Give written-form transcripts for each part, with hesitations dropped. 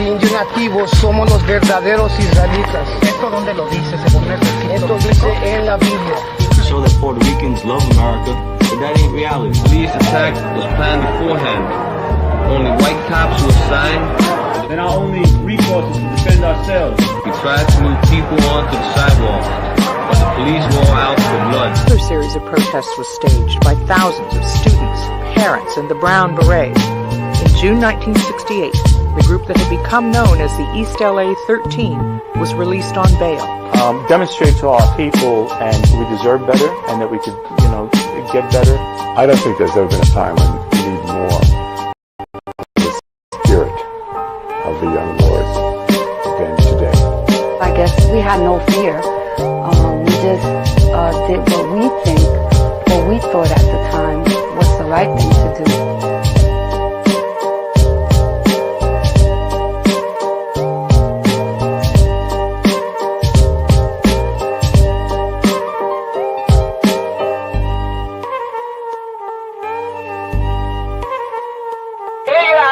nativos somos los verdaderos israelitas. ¿Esto dónde lo dice? Según el Esto dice en la Biblia. Show that Puerto Ricans love America, but that ain't reality. Police attack was planned beforehand. Only white cops were assigned. Then our only recourse is to defend ourselves. We tried to move people onto the sidewalk, but the police were all out for blood. Another series of protests was staged by thousands of students, parents, and the Brown Berets. In June 1968, the group that had become known as the East LA 13 was released on bail. Demonstrate to our people and we deserve better and that we could, get better. I don't think there's ever been a time when we need more the spirit of the young lords than today. I guess we had no fear. We just did what we thought at the time was the right thing to do.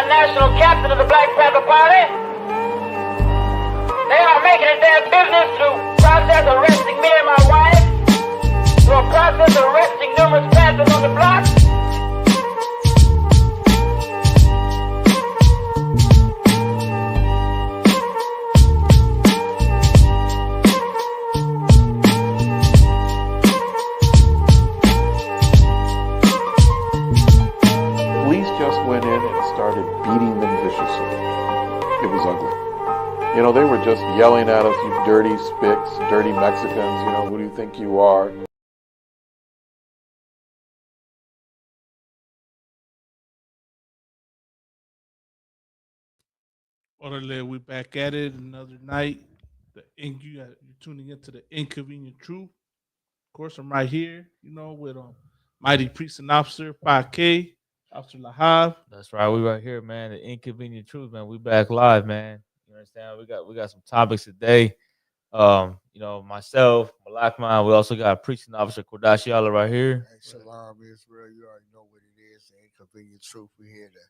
National captain of the Black Panther Party. They are making it their business to process arresting me and my wife, to a process arresting numerous Panthers on the block. Police just went in and started beating them viciously. It was ugly. They were just yelling at us, you dirty spicks, dirty Mexicans, who do you think you are? Orderly, we back at it another night. You're tuning into the Inconvenient Truth. Of course, I'm right here, with Mighty Priest and Officer 5K, Officer Lahav. That's right. We right here, man. The Inconvenient Truth, man. We back live, man. You understand? We got some topics today. Myself, Malakman. We also got Priest and Officer Kodashiala right here. Hey, Shalom, Israel. You already know what it is. The Inconvenient Truth. We're here to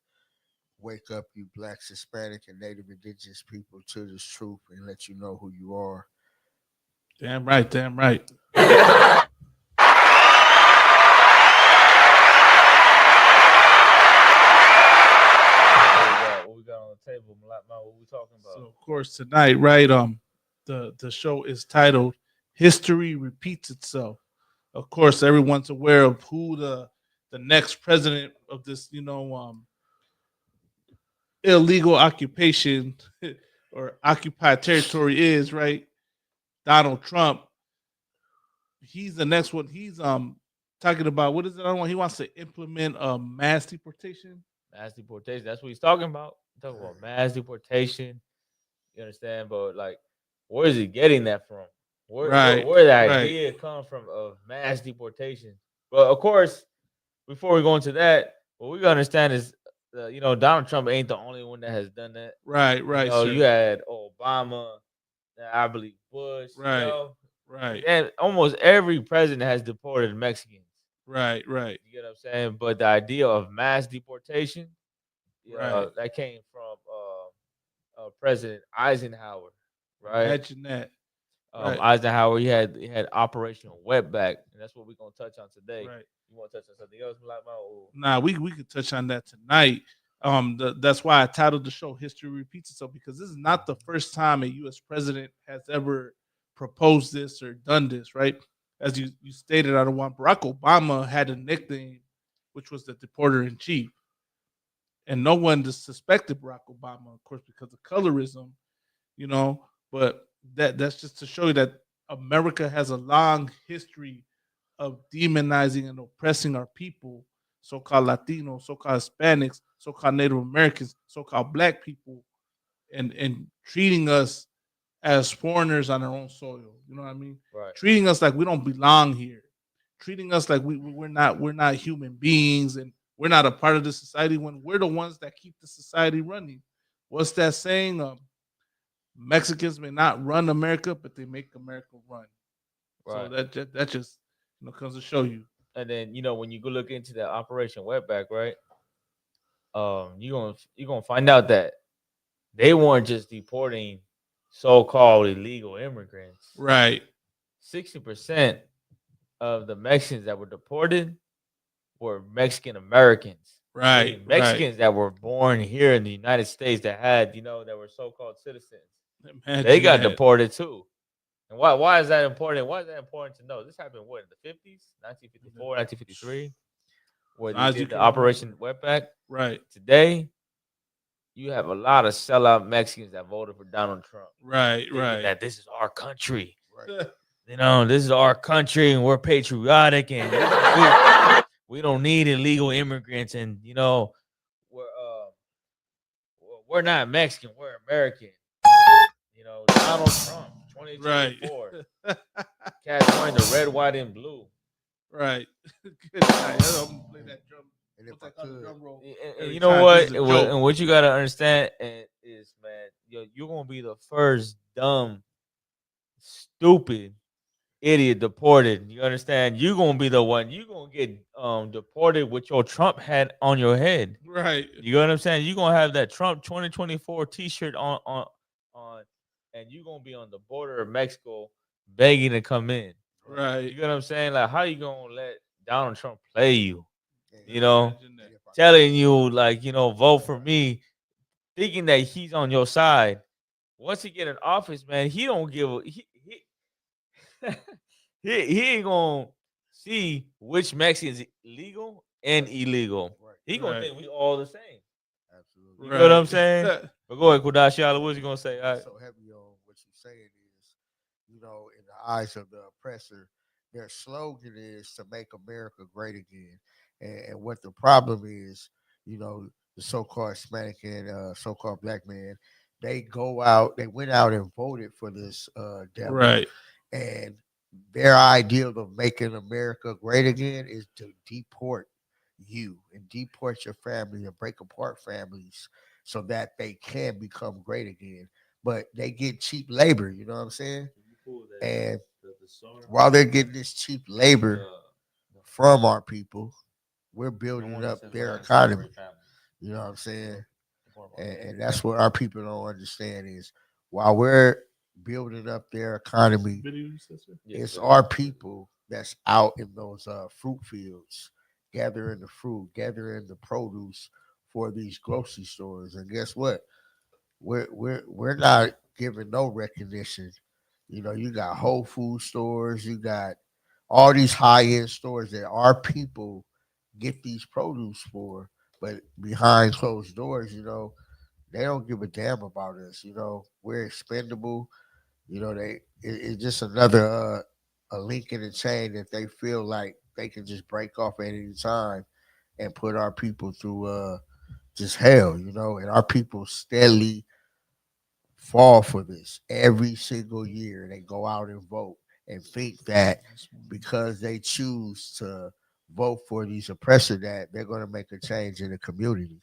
wake up you Blacks, Hispanic, and Native Indigenous people to this truth and let you know who you are. Damn right. Damn right. Table, what we talking about? So of course tonight, right? The show is titled "History Repeats Itself." Of course, everyone's aware of who the next president of this, illegal occupation or occupied territory is, right? Donald Trump. He's the next one. He's talking about what is it? He wants to implement a mass deportation. Mass deportation. That's what he's talking about. Talking about mass deportation, you understand? But where is he getting that from? Where the idea come from of mass deportation? But of course, before we go into that, what we gotta understand is, Donald Trump ain't the only one that has done that. Right. You had Obama, I believe Bush, right, and almost every president has deported Mexicans. Right. You get what I'm saying? But the idea of mass deportation. That came from President Eisenhower, right? Imagine that. Eisenhower, he had Operation Wetback, and that's what we're gonna touch on today. Right. You want to touch on something else, Nah, we could touch on that tonight. That's why I titled the show "History Repeats Itself," because this is not the first time a U.S. president has ever proposed this or done this, right? As you stated, out of one, Barack Obama had a nickname, which was the Deporter in Chief. And no one suspected Barack Obama, of course, because of colorism, But that's just to show you that America has a long history of demonizing and oppressing our people, so-called Latinos, so-called Hispanics, so-called Native Americans, so-called Black people, and treating us as foreigners on our own soil. You know what I mean? Right. Treating us like we don't belong here. Treating us like we're not human beings and we're not a part of the society when we're the ones that keep the society running. What's that saying? Mexicans may not run America, but they make America run. Right. So that just comes to show you. And then when you go look into that Operation Wetback, right? You're gonna find out that they weren't just deporting so-called illegal immigrants. Right. 60% of the Mexicans that were deported were Mexican Americans. Right. Mexicans that were born here in the United States that had, that were so-called citizens. Imagine they got that. deported too. And why is that important? Why is that important to know? This happened what, in the 50s, 1954, 1953, where they did the Operation Wetback. Right. Today, you have a lot of sellout Mexicans that voted for Donald Trump. Right. That this is our country. Right. This is our country, and we're patriotic, and we don't need illegal immigrants, and we're not Mexican, we're American. Donald Trump, 2024. Right. Cats wearing the red, white, and blue. Right. Good night. I'm play that drum. And if I could, and you know what? And what you gotta understand is, man, you're gonna be the first dumb, stupid idiot deported. You understand? You're gonna be the one. You're gonna get deported with your Trump hat on your head. Right. You know what I'm saying? You're gonna have that Trump 2024 T-shirt on, and you're gonna be on the border of Mexico begging to come in. Right. You know what I'm saying? Like, how you gonna let Donald Trump play you? Telling you vote for me, thinking that he's on your side. Once he get in office, man, he don't give a he ain't gonna see which Mexican is legal and illegal. Right. He gonna think we all the same. Absolutely. You know what I'm saying? But go ahead, Kudashiala, what you gonna say? All right. So heavy on what you're saying is, in the eyes of the oppressor, their slogan is to make America great again. And what the problem is, the so-called Hispanic and so-called black man, they went out and voted for this devil. Right. And their ideal of making America great again is to deport you and deport your family and break apart families so that they can become great again. But they get cheap labor, you know what I'm saying? And while they're getting this cheap labor from our people, we're building up their economy. You know what I'm saying? And that's what our people don't understand is while we're building up their economy, it's our people that's out in those fruit fields, gathering the fruit, gathering the produce for these grocery stores. And guess what? We're not giving no recognition. You got Whole Food stores, you got all these high-end stores that our people get these produce for, but behind closed doors, they don't give a damn about us. We're expendable. It's just another a link in the chain that they feel like they can just break off at any time and put our people through just hell, and our people steadily fall for this every single year. They go out and vote and think that because they choose to vote for these oppressors that they're going to make a change in the community,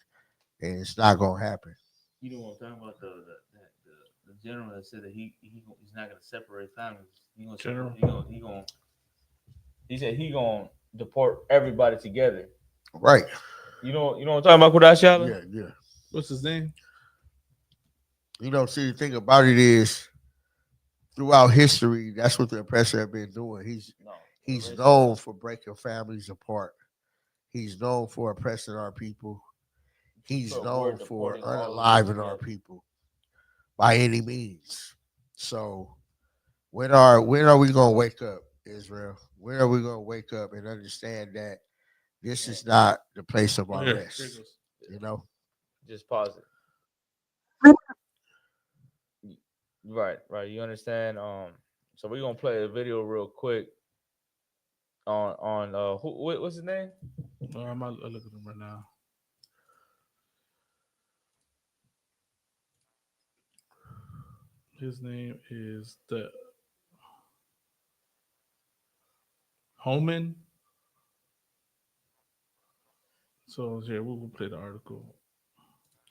and it's not going to happen. You know what I'm talking about? The general that said that he's not going to separate families. He said he going to deport everybody together. Right. You know what I'm talking about, Kudashiala? Yeah. What's his name? See, the thing about it is, throughout history, that's what the oppressor have been doing. He's known for breaking families apart. He's known for oppressing our people. He's known for unaliving our people by any means. So when are we going to wake up, Israel? When are we going to wake up and understand that this is not the place of our rest? Just pause it. Right. You understand? So we're gonna play a video real quick on what's his name? I'm looking at him right now. His name is the Homan. So here we'll play the article.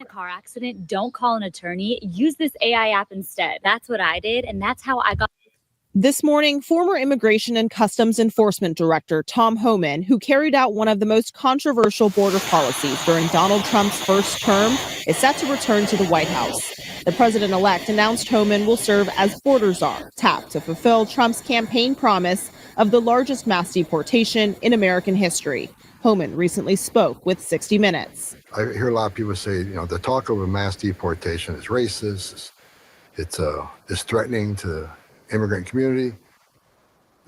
A car accident, don't call an attorney. Use this AI app instead. That's what I did, and that's how I got. This morning, former Immigration and Customs Enforcement Director Tom Homan, who carried out one of the most controversial border policies during Donald Trump's first term, is set to return to the White House. The president-elect announced Homan will serve as border czar, tapped to fulfill Trump's campaign promise of the largest mass deportation in American history. Homan recently spoke with 60 Minutes. I hear a lot of people say, the talk of a mass deportation is racist. It's threatening to the immigrant community.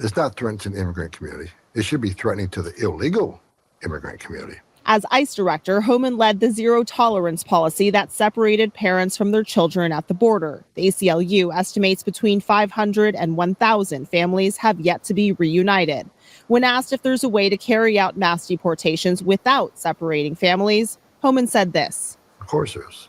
It's not threatening to the immigrant community. It should be threatening to the illegal immigrant community. As ICE director, Homan led the zero tolerance policy that separated parents from their children at the border. The ACLU estimates between 500 and 1,000 families have yet to be reunited. When asked if there's a way to carry out mass deportations without separating families, Homan said this. Of course there is.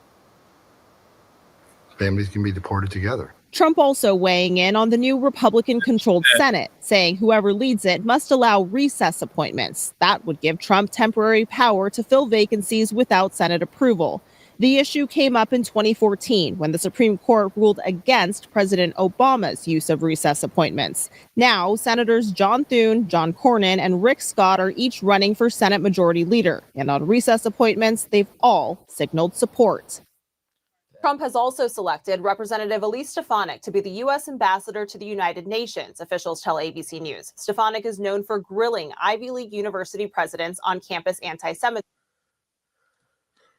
Families can be deported together. Trump also weighing in on the new Republican-controlled Senate, saying whoever leads it must allow recess appointments. That would give Trump temporary power to fill vacancies without Senate approval. The issue came up in 2014 when the Supreme Court ruled against President Obama's use of recess appointments. Now, Senators John Thune, John Cornyn, and Rick Scott are each running for Senate Majority Leader. And on recess appointments, they've all signaled support. Trump has also selected Representative Elise Stefanik to be the U.S. ambassador to the United Nations, officials tell ABC News. Stefanik is known for grilling Ivy League university presidents on campus anti-Semitism.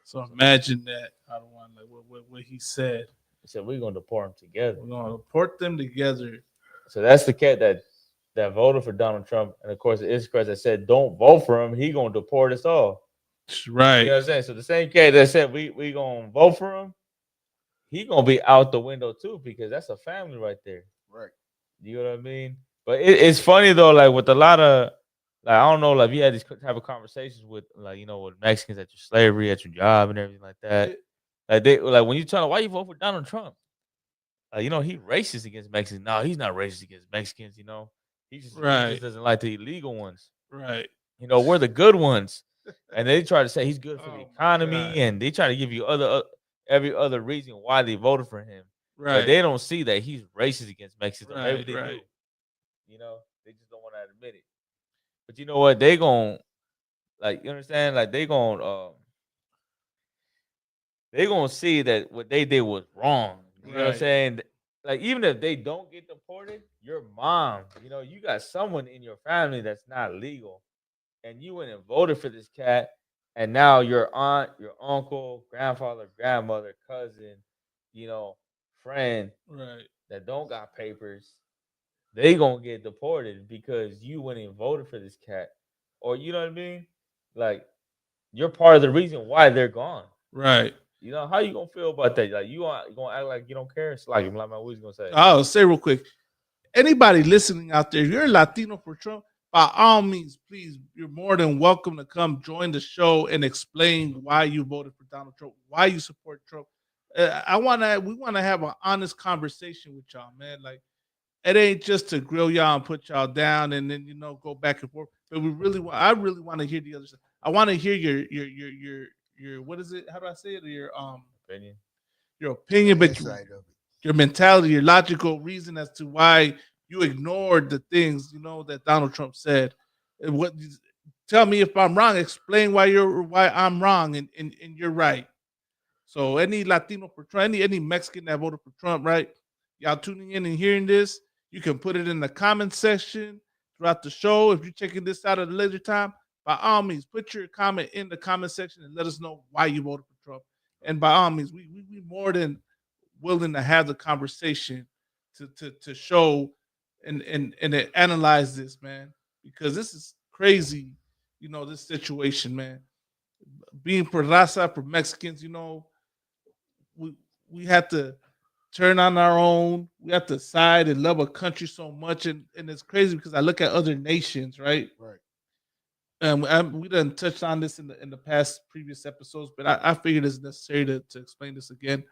So imagine that. I don't want what he said. He said we're going to deport them together. We're going to deport them together. So that's the cat that voted for Donald Trump, and of course the Israelites that said don't vote for him. He going to deport us all. Right. You know what I'm saying? So the same cat that said we going to vote for him, he gonna be out the window too, because that's a family right there. Right. You know what I mean? But it's funny though, like with a lot of, like, I don't know, like you had these type of conversations with, like, with Mexicans at your slavery, at your job, and everything like that. Like they, like when you tell them why you vote for Donald Trump, he racist against Mexicans. No, he's not racist against Mexicans. He just doesn't like the illegal ones. Right. We're the good ones, and they try to say he's good for the economy, and they try to give you every other reason why they voted for him. Right. But they don't see that he's racist against Mexicans. Right, Maybe they right. do. They just don't want to admit it. But you know what? They gon' you understand? Like they gon' see that what they did was wrong. You know what I'm saying? Like even if they don't get deported, your mom, you got someone in your family that's not legal, and you went and voted for this cat. And now your aunt, your uncle, grandfather, grandmother, cousin, friend, that don't got papers, they gonna get deported because you went and voted for this cat. Or you know what I mean? Like you're part of the reason why they're gone. Right. How you gonna feel about that? Like you gonna act like you don't care? It's like my was gonna say. I'll say real quick. Anybody listening out there, if you're a Latino for Trump, by all means, please, you're more than welcome to come join the show and explain why you voted for Donald Trump, why you support Trump. We want to have an honest conversation with y'all, man. Like, it ain't just to grill y'all and put y'all down and then go back and forth. But I really want to hear the other side. I want to hear your what is it? How do I say it? Your opinion. Your opinion, but your mentality, your logical reason as to why you ignored the things that Donald Trump said. Tell me if I'm wrong. Explain why I'm wrong and you're right. So any Latino for Trump, any Mexican that voted for Trump, right? Y'all tuning in and hearing this, you can put it in the comment section throughout the show. If you're checking this out at a later time, by all means, put your comment in the comment section and let us know why you voted for Trump. And by all means, we more than willing to have the conversation to show and analyze this, man, because this is crazy, this situation, man. Being for raza, for Mexicans, we have to turn on our own. We have to side and love a country so much, and it's crazy because I look at other nations, right? Right. We done touched on this in the past previous episodes, but I figured it's necessary to explain this again.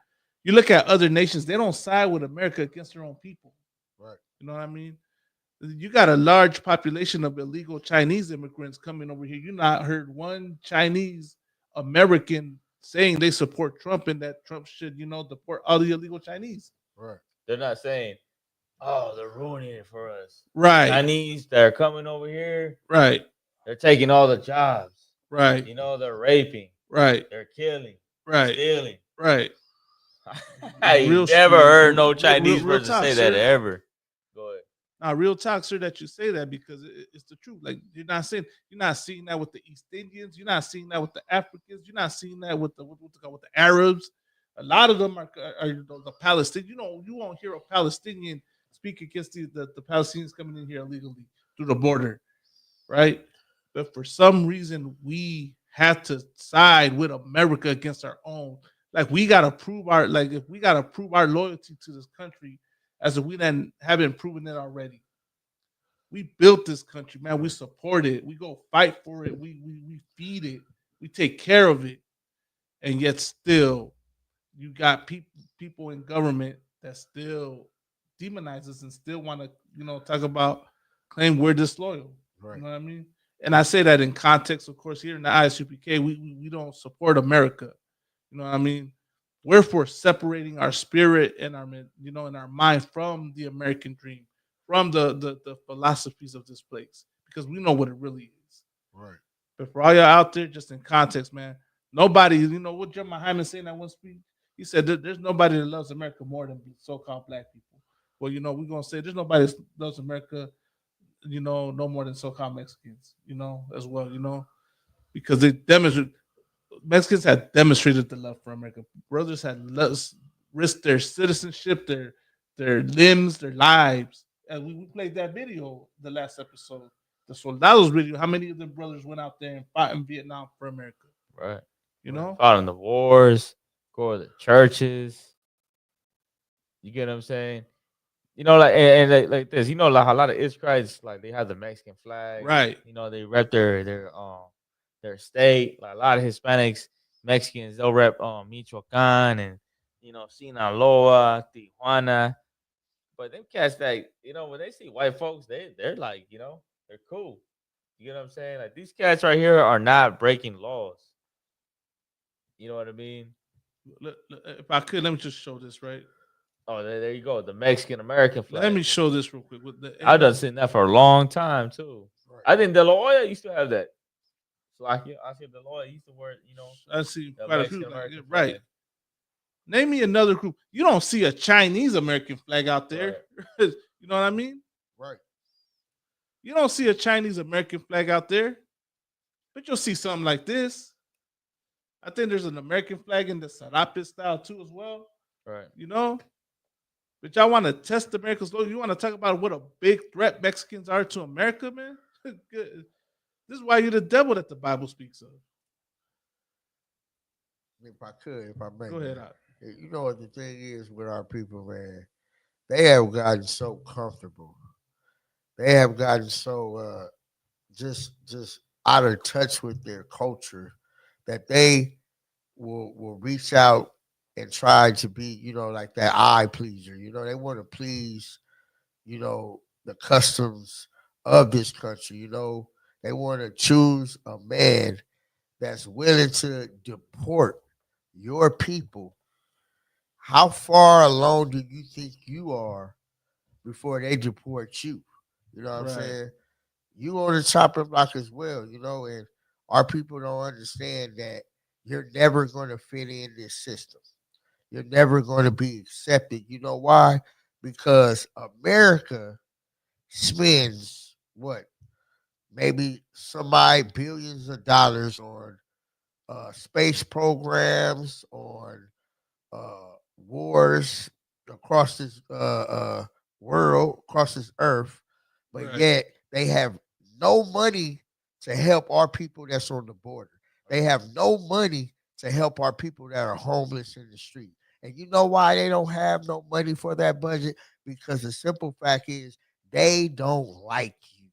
You look at other nations; they don't side with America against their own people. Right. You know what I mean? You got a large population of illegal Chinese immigrants coming over here. You not heard one Chinese American saying they support Trump and that Trump should, deport all the illegal Chinese. Right. They're not saying oh, they're ruining it for us. Right. Chinese that are coming over here. Right. They're taking all the jobs. Right. You know, they're raping. Right. They're killing. Right. Stealing. Right. I never heard no Chinese person say that ever. Go ahead. Now, real talk, sir, that you say that because it's the truth. Like you're not seeing that with the East Indians. You're not seeing that with the Africans. You're not seeing that with the Arabs. A lot of them are the Palestinians. You won't hear a Palestinian speak against the Palestinians coming in here illegally through the border, right? But for some reason, we have to side with America against our own. Like we gotta prove our loyalty to this country as if we then haven't proven it already. We built this country, man. We support it. We go fight for it. We feed it. We take care of it. And yet still, you got people in government that still demonize us and still want to, talk about claim we're disloyal. Right. You know what I mean? And I say that in context, of course, here in the ISUPK, we don't support America. You know what I mean? We're for separating our spirit and our, and our mind from the American dream, from the philosophies of this place, because we know what it really is. Right. But for all y'all out there, just in context, man, nobody, what Jeremiah Hyman said in that one speech, he said there's nobody that loves America more than so-called black people. Well, we're gonna say there's nobody that loves America, no more than so-called Mexicans, as well, because they demonstrate. Mexicans had demonstrated the love for America. Brothers had risked their citizenship, their limbs, their lives. And we played that video the last episode, the Soldados video. How many of the brothers went out there and fought in Vietnam for America? Right. Fought in the wars, go to the churches. You get what I'm saying? Like this. Like a lot of Israelites, like they have the Mexican flag. Right. They rep their state. Like a lot of Hispanics, Mexicans, they'll rep Michoacan and Sinaloa, Tijuana. But them cats that when they see white folks, they're like, they're cool. You get what I'm saying? Like these cats right here are not breaking laws. You know what I mean? If I could, let me just show this, right? Oh, there you go. The Mexican American flag. Let me show this real quick. I've done seen that for a long time too. Right. I think De La Hoya used to have that. So I see De La Hoya used to wear, I see quite a few. Right. Name me another group. You don't see a Chinese American flag out there. Right. You know what I mean? Right. You don't see a Chinese American flag out there, but you'll see something like this. I think there's an American flag in the Serapis style too, as well. Right. But y'all want to test America's logo. You want to talk about what a big threat Mexicans are to America, man? This is why you're the devil that the Bible speaks of. If I may. Go ahead, Out. You know what the thing is with our people, man? They have gotten so comfortable. They have gotten so just out of touch with their culture that they will reach out and try to be, like that eye pleaser. They want to please, the customs of this country. They want to choose a man that's willing to deport your people. How far along do you think you are before they deport you? You know what I'm saying? You on the chopping block as well, and our people don't understand that you're never going to fit in this system. You're never going to be accepted. You know why? Because America spends maybe billions of dollars on space programs, on wars across this world, across this earth, but yet they have no money to help our people that's on the border. They have no money to help our people that are homeless in the street. And you know why they don't have no money for that budget? Because the simple fact is they don't like you.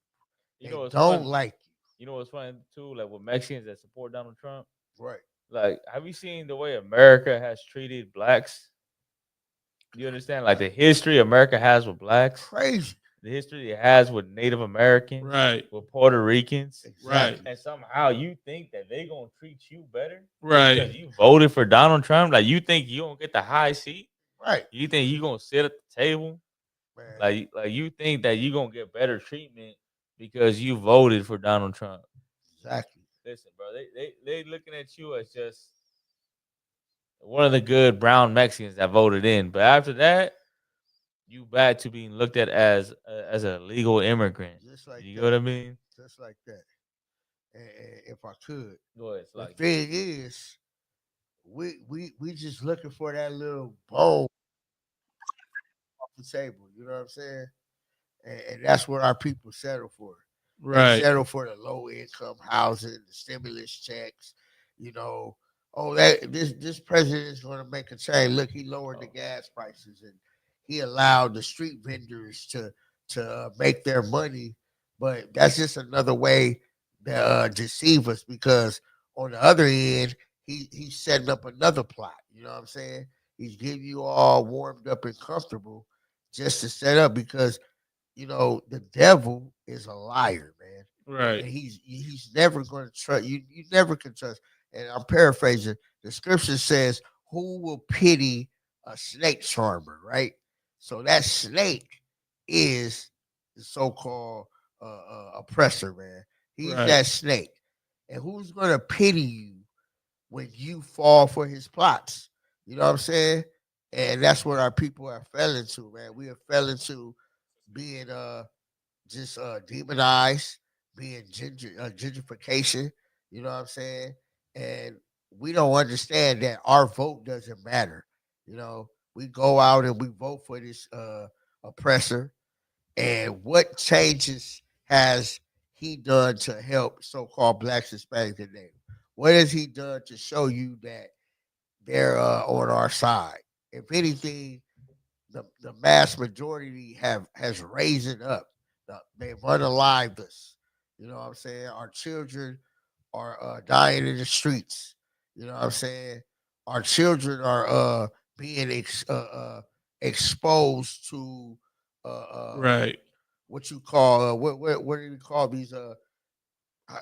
They don't like you. You know what's funny too? Like with Mexicans that support Donald Trump. Right. Like, have you seen the way America has treated blacks? You understand? Like the history America has with blacks. Crazy. The history it has with Native Americans. Right. With Puerto Ricans. Right. And somehow you think that they're going to treat you better? Right. Because you voted for Donald Trump? Like, you think you don't get the high seat? Right. You think you're going to sit at the table? Man. Like you think that you're gonna get better treatment because you voted for Donald Trump. Exactly. Listen, bro, they looking at you as just one of the good brown Mexicans that voted in. But after that, you back to being looked at as a legal immigrant. Just like you that. know what I mean? Just like that. And if I could, Go ahead. the thing is, we just looking for that little bowl off the table. You know what I'm saying? And that's what our people settle for. Right. They settle for the low income housing, the stimulus checks. You know, oh, that this president is going to make a change. Look, he lowered the gas prices and he allowed the street vendors to make their money. But that's just another way to deceive us, because on the other end, he's setting up another plot. You know what I'm saying? He's getting you all warmed up and comfortable just to set up, because you know the devil is a liar, man. Right. And he's never going to trust you. You never can trust. And I'm paraphrasing. The scripture says, "Who will pity a snake charmer?" Right. So that snake is the so-called oppressor, man. He's Right. that snake. And who's going to pity you when you fall for his plots? You know what I'm saying? And that's what our people are fell into, man. We have fell into being just demonized, being gentrification. You know what I'm saying? And we don't understand that our vote doesn't matter. You know, we go out and we vote for this oppressor. And what changes has he done to help so-called Blacks, Hispanics, and Native? What has he done to show you that they're on our side? If anything, the mass majority has raised up. They've unalived us. You know what I'm saying? Our children are dying in the streets. You know what I'm saying? Our children are being exposed to Right. what you call what do you call these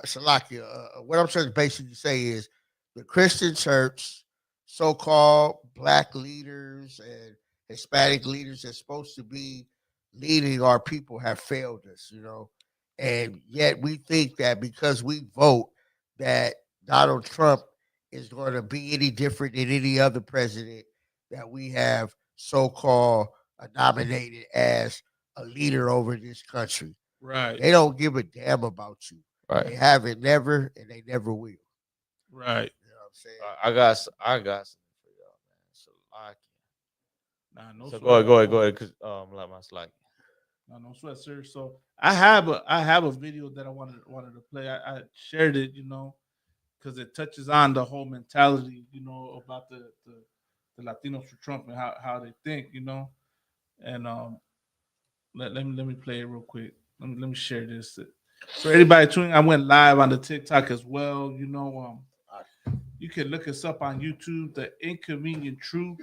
Salakia? What I'm trying to basically say is the Christian church, so-called black leaders and Hispanic leaders that's supposed to be leading our people have failed us, you know. And yet we think that because we vote that Donald Trump is going to be any different than any other president that we have so-called nominated as a leader over this country. Right. They don't give a damn about you. Right. They haven't never, and they never will. Right. You know what I'm saying? I got something for y'all, man. So Nah, no so sweat. go ahead, cause like my slide. No sweat, sir. So I have a video that I wanted to play. I shared it, you know, because it touches on the whole mentality, you know, about the Latinos for Trump and how they think, you know. And let me play it real quick. Let me share this. So everybody tuning, I went live on the TikTok as well. You know, you can look us up on YouTube, The Inconvenient Truth.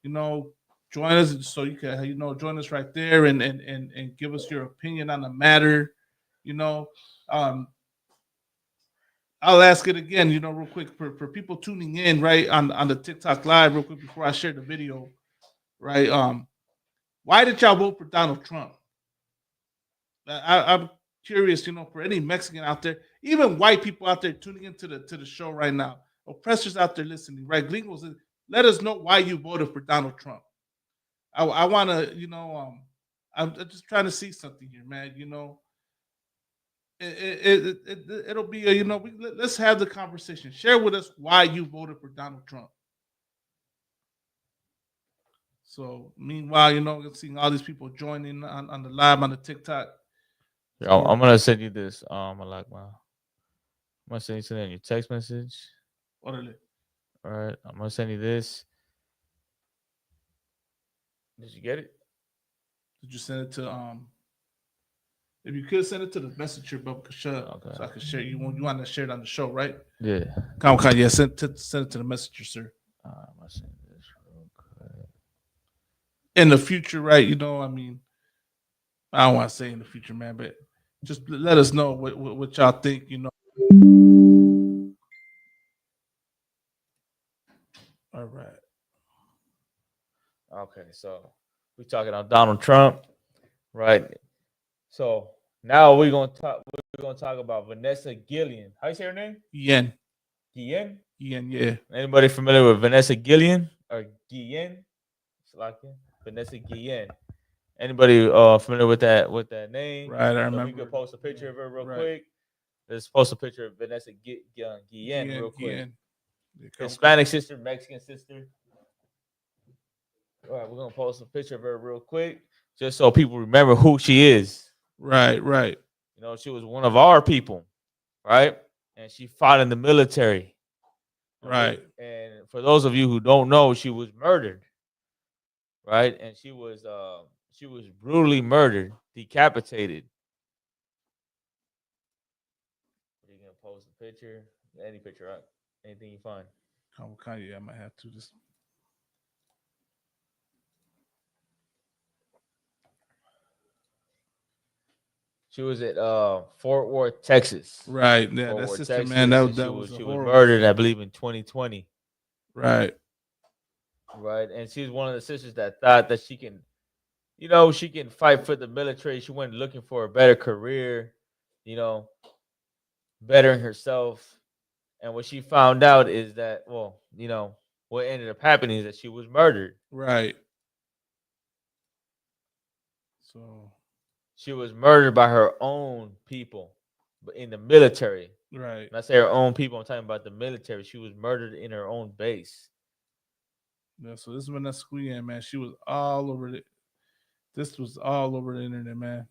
You know, join us so you can, you know, join us right there and give us your opinion on the matter. You know, I'll ask it again, you know, real quick for people tuning in right on the TikTok live, real quick before I share the video, right? Why did y'all vote for Donald Trump? I'm curious, you know, for any Mexican out there, even white people out there tuning into the show right now, oppressors out there listening, right? Gringos, let us know why you voted for Donald Trump. I want to, you know, I'm just trying to see something here, man. You know, it'll be, you know, let's have the conversation. Share with us why you voted for Donald Trump. So meanwhile, you know, seeing all these people joining on the live on the TikTok. Yeah, I'm gonna send you this. I'm gonna send you something in your text message. Orale. All right, I'm gonna send you this. Did you get it? Did you send it to if you could send it to the messenger, but so I can share. You want to share it on the show, right? Yeah. Come, yeah. Send it to the messenger, sir. I'm gonna send this real quick. In the future, right? You know, I mean, I don't want to say in the future, man, but just let us know what y'all think. You know. All right. Okay, so We're talking about Donald Trump, right? So now we're gonna talk about Vanessa Gillian. How you say her name? Guillen. Guillen? Guillen, yeah. Anybody familiar with Vanessa Gillian or Guillen? Vanessa Guillen. Anybody familiar with that name? Right, I So remember. we could post a picture of her real quick. Let's post a picture of Vanessa Guillen real quick. Hispanic sister, Mexican sister. All right, we're gonna post a picture of her real quick, just so people remember who she is. Right. You know, she was one of our people, right? And she fought in the military. Right. And for those of you who don't know, she was murdered. Right? And she was brutally murdered, decapitated. You can post a picture, any picture, right? Anything you find. Yeah, I might have to just. She was at Fort Worth, Texas. Right. Yeah, Fort that Worth, sister, Texas, man, and that was she was murdered, I believe, in 2020. Right. Right. And she's one of the sisters that thought that she can, you know, she can fight for the military. She went looking for a better career, you know, bettering herself. And what she found out is that, well, you know, what ended up happening is that she was murdered. Right. So she was murdered by her own people, but in the military. Right. When I say her own people, I'm talking about the military. She was murdered in her own base. Yeah, so this is Vanessa Guillen, man. She was all over it. This was all over the internet, man.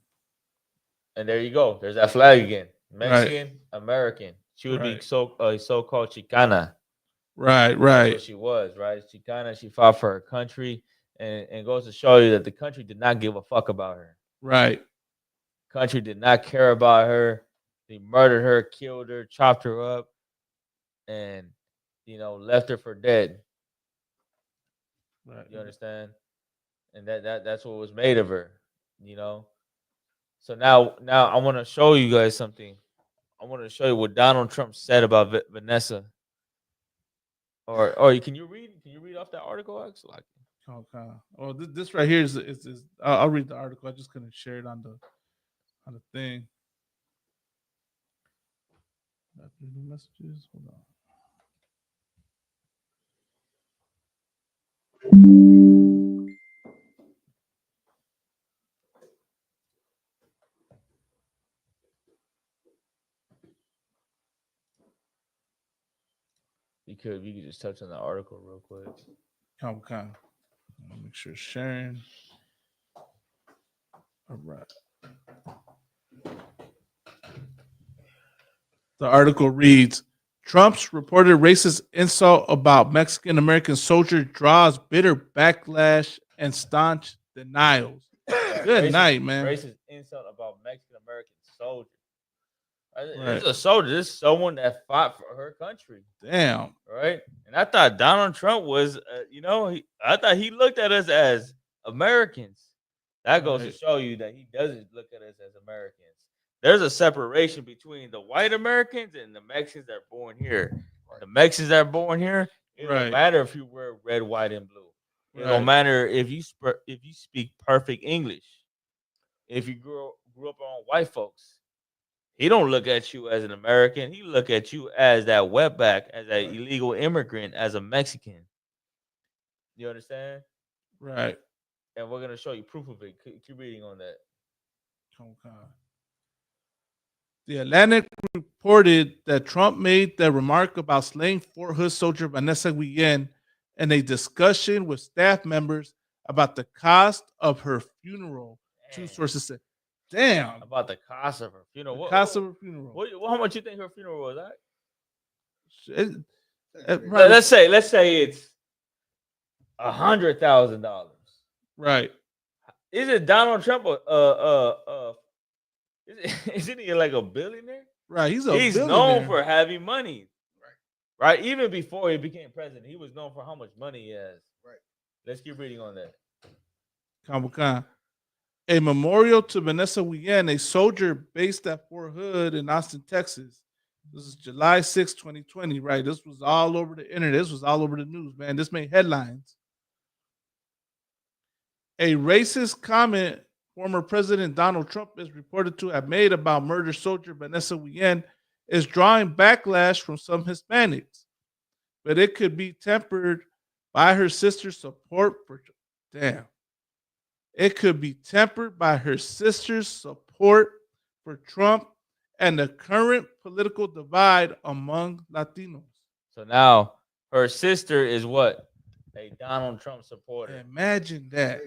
And there you go. There's that flag again. Mexican, American. She would be so-called Chicana. Right. That's what she was, right? Chicana. She fought for her country, and goes to show you that the country did not give a fuck about her. Right. Country did not care about her. They murdered her, killed her, chopped her up, and you know, left her for dead. Right. You understand? And that's what was made of her, you know. So now I want to show you guys something. I want to show you what Donald Trump said about Vanessa. Or can you read off that article, actually? Okay. Well, this right here is I'll read the article. I just couldn't share it on the thing. Messages. Hold on. You could just touch on the article real quick. Okay. Make sure it's sharing. All right. The article reads, Trump's reported racist insult about Mexican American soldier draws bitter backlash and staunch denials. Good night, man. Racist insult about Mexican American soldier. Right. This is a soldier. This is someone that fought for her country. Damn. Right. And I thought Donald Trump was, I thought he looked at us as Americans. That goes to show you that he doesn't look at us as Americans. There's a separation between the white Americans and the Mexicans that are born here. The Mexicans that are born here, it don't matter if you wear red, white, and blue. It don't matter if you speak perfect English. If you grew up on white folks, he don't look at you as an American. He look at you as that wetback, as an illegal immigrant, as a Mexican. You understand? Right. And we're gonna show you proof of it. Keep reading on that. Okay. The Atlantic reported that Trump made the remark about slaying Fort Hood soldier Vanessa Guillen in a discussion with staff members about the cost of her funeral. Two sources said, "Damn, about the cost of her funeral. Cost of her funeral. How much you think her funeral was at? Right. Let's say it's $100,000. Right. Is it Donald Trump? Isn't he like a billionaire? Right. He's known for having money. Right. Even before he became president, he was known for how much money he has. Right. Let's keep reading on that. A memorial to Vanessa Guillen, a soldier based at Fort Hood in Austin, Texas. This is July 6, 2020, right? This was all over the internet. This was all over the news, man. This made headlines. A racist comment former President Donald Trump is reported to have made about murdered soldier Vanessa Guillen is drawing backlash from some Hispanics, but it could be tempered by her sister's support for It could be tempered by her sister's support for Trump and the current political divide among Latinos. So now her sister is what? A Donald Trump supporter. Imagine that.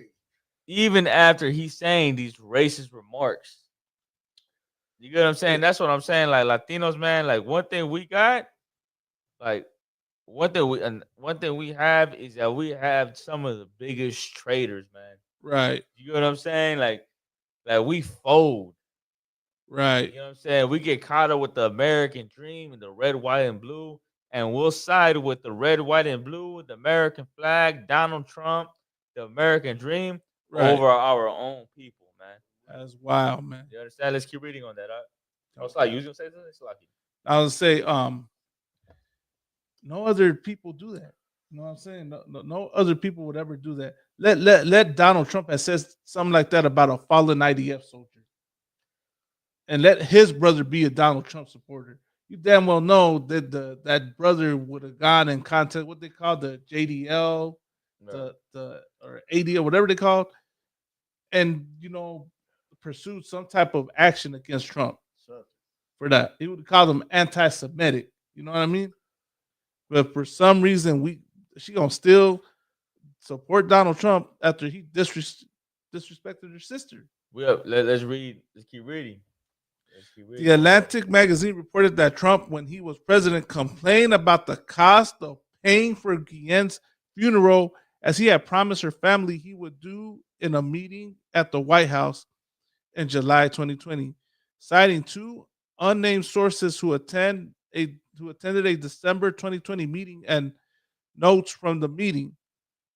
Even after he's saying these racist remarks. You get what I'm saying? That's what I'm saying. Like Latinos, man, like one thing we got, like one thing we have is that we have some of the biggest traitors, man. Right. You get what I'm saying? Like we fold. Right. You know what I'm saying? We get caught up with the American dream and the red, white, and blue, and we'll side with the red, white, and blue, the American flag, Donald Trump, the American dream, over our own people, man. That's wild, man. You understand? Let's keep reading on that. It's like you gonna say something? It's lucky. I would say, no other people do that. You know what I'm saying? No other people would ever do that. Let Donald Trump have said something like that about a fallen IDF soldier, and let his brother be a Donald Trump supporter. You damn well know that that brother would have gone and contact what they call the JDL, or ADL, whatever they called, and pursued some type of action against Trump for that. He would call them anti-Semitic. You know what I mean? But for some reason, she gonna still support Donald Trump after he disrespected her sister. Let's read. Let's keep reading. The Atlantic magazine reported that Trump, when he was president, complained about the cost of paying for Guillen's funeral, as he had promised her family he would do in a meeting at the White House in July 2020, citing two unnamed sources who attended a December 2020 meeting and notes from the meeting.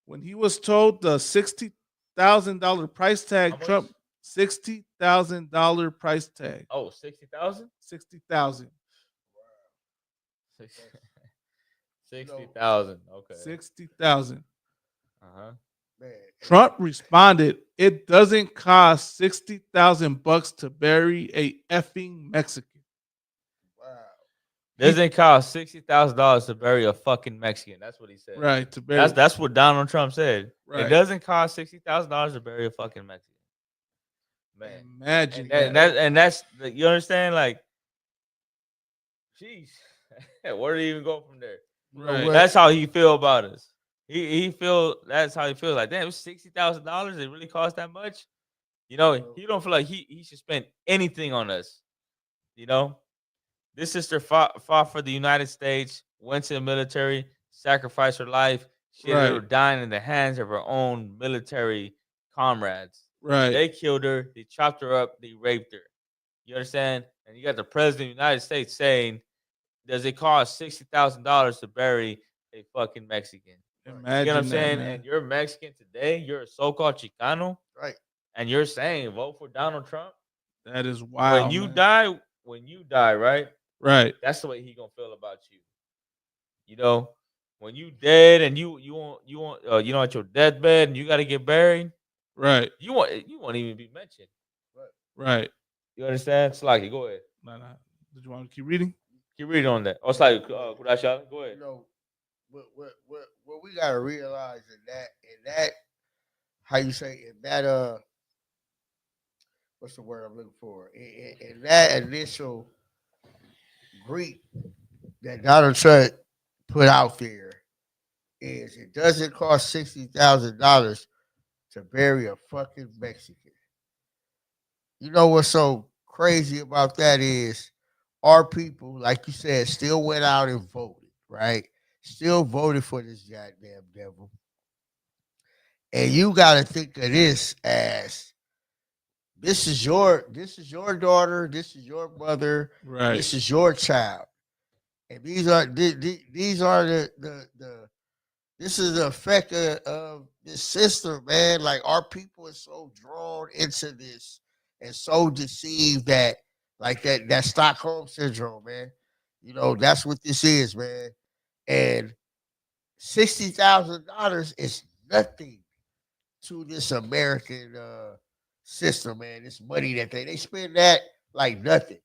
When he was told the $60,000 price tag, Trump $60,000 price tag. Oh, 60,000? 60,000. 60,000. Okay. 60,000. Uh-huh. Trump responded, "It doesn't cost $60,000 to bury a effing Mexican." Doesn't cost $60,000 to bury a fucking Mexican. That's what he said. Right. To bury. That's what Donald Trump said. Right. It doesn't cost $60,000 to bury a fucking Mexican. Man, imagine and that's you understand? Like, jeez, where do you even go from there? Right. That's how he feel about us. He feel that's how he feels. Like, damn, $60,000. It really cost that much. He don't feel like he should spend anything on us. This sister fought for the United States, went to the military, sacrificed her life. She ended up dying in the hands of her own military comrades. Right. They killed her. They chopped her up. They raped her. You understand? And you got the president of the United States saying, does it cost $60,000 to bury a fucking Mexican? Imagine you know what I'm saying? Man. And you're Mexican today. You're a so-called Chicano. Right. And you're saying vote for Donald Trump? That is wild. When you die, right? Right. That's the way he gonna feel about you. When you dead and you want at your deathbed and you gotta get buried. Right. You won't even be mentioned. Right. You understand? Slaki, go ahead. No. Did you want to keep reading? Keep reading on that. Oh, Slaki, Kudasha, go ahead. What we gotta realize in that how you say in that what's the word I'm looking for? In that initial Greek that Donald Trump put out there is it doesn't cost $60,000 to bury a fucking Mexican. You know what's so crazy about that is our people, like you said, still went out and voted, right? Still voted for this goddamn devil. And you gotta think of this as this is your daughter, this is your mother, right? This is your child, and these are the this is the effect of this system, man. Like our people are so drawn into this and so deceived that like that Stockholm syndrome, man. That's what this is, man. And $60,000 is nothing to this American system, man. This money that they spend that like nothing.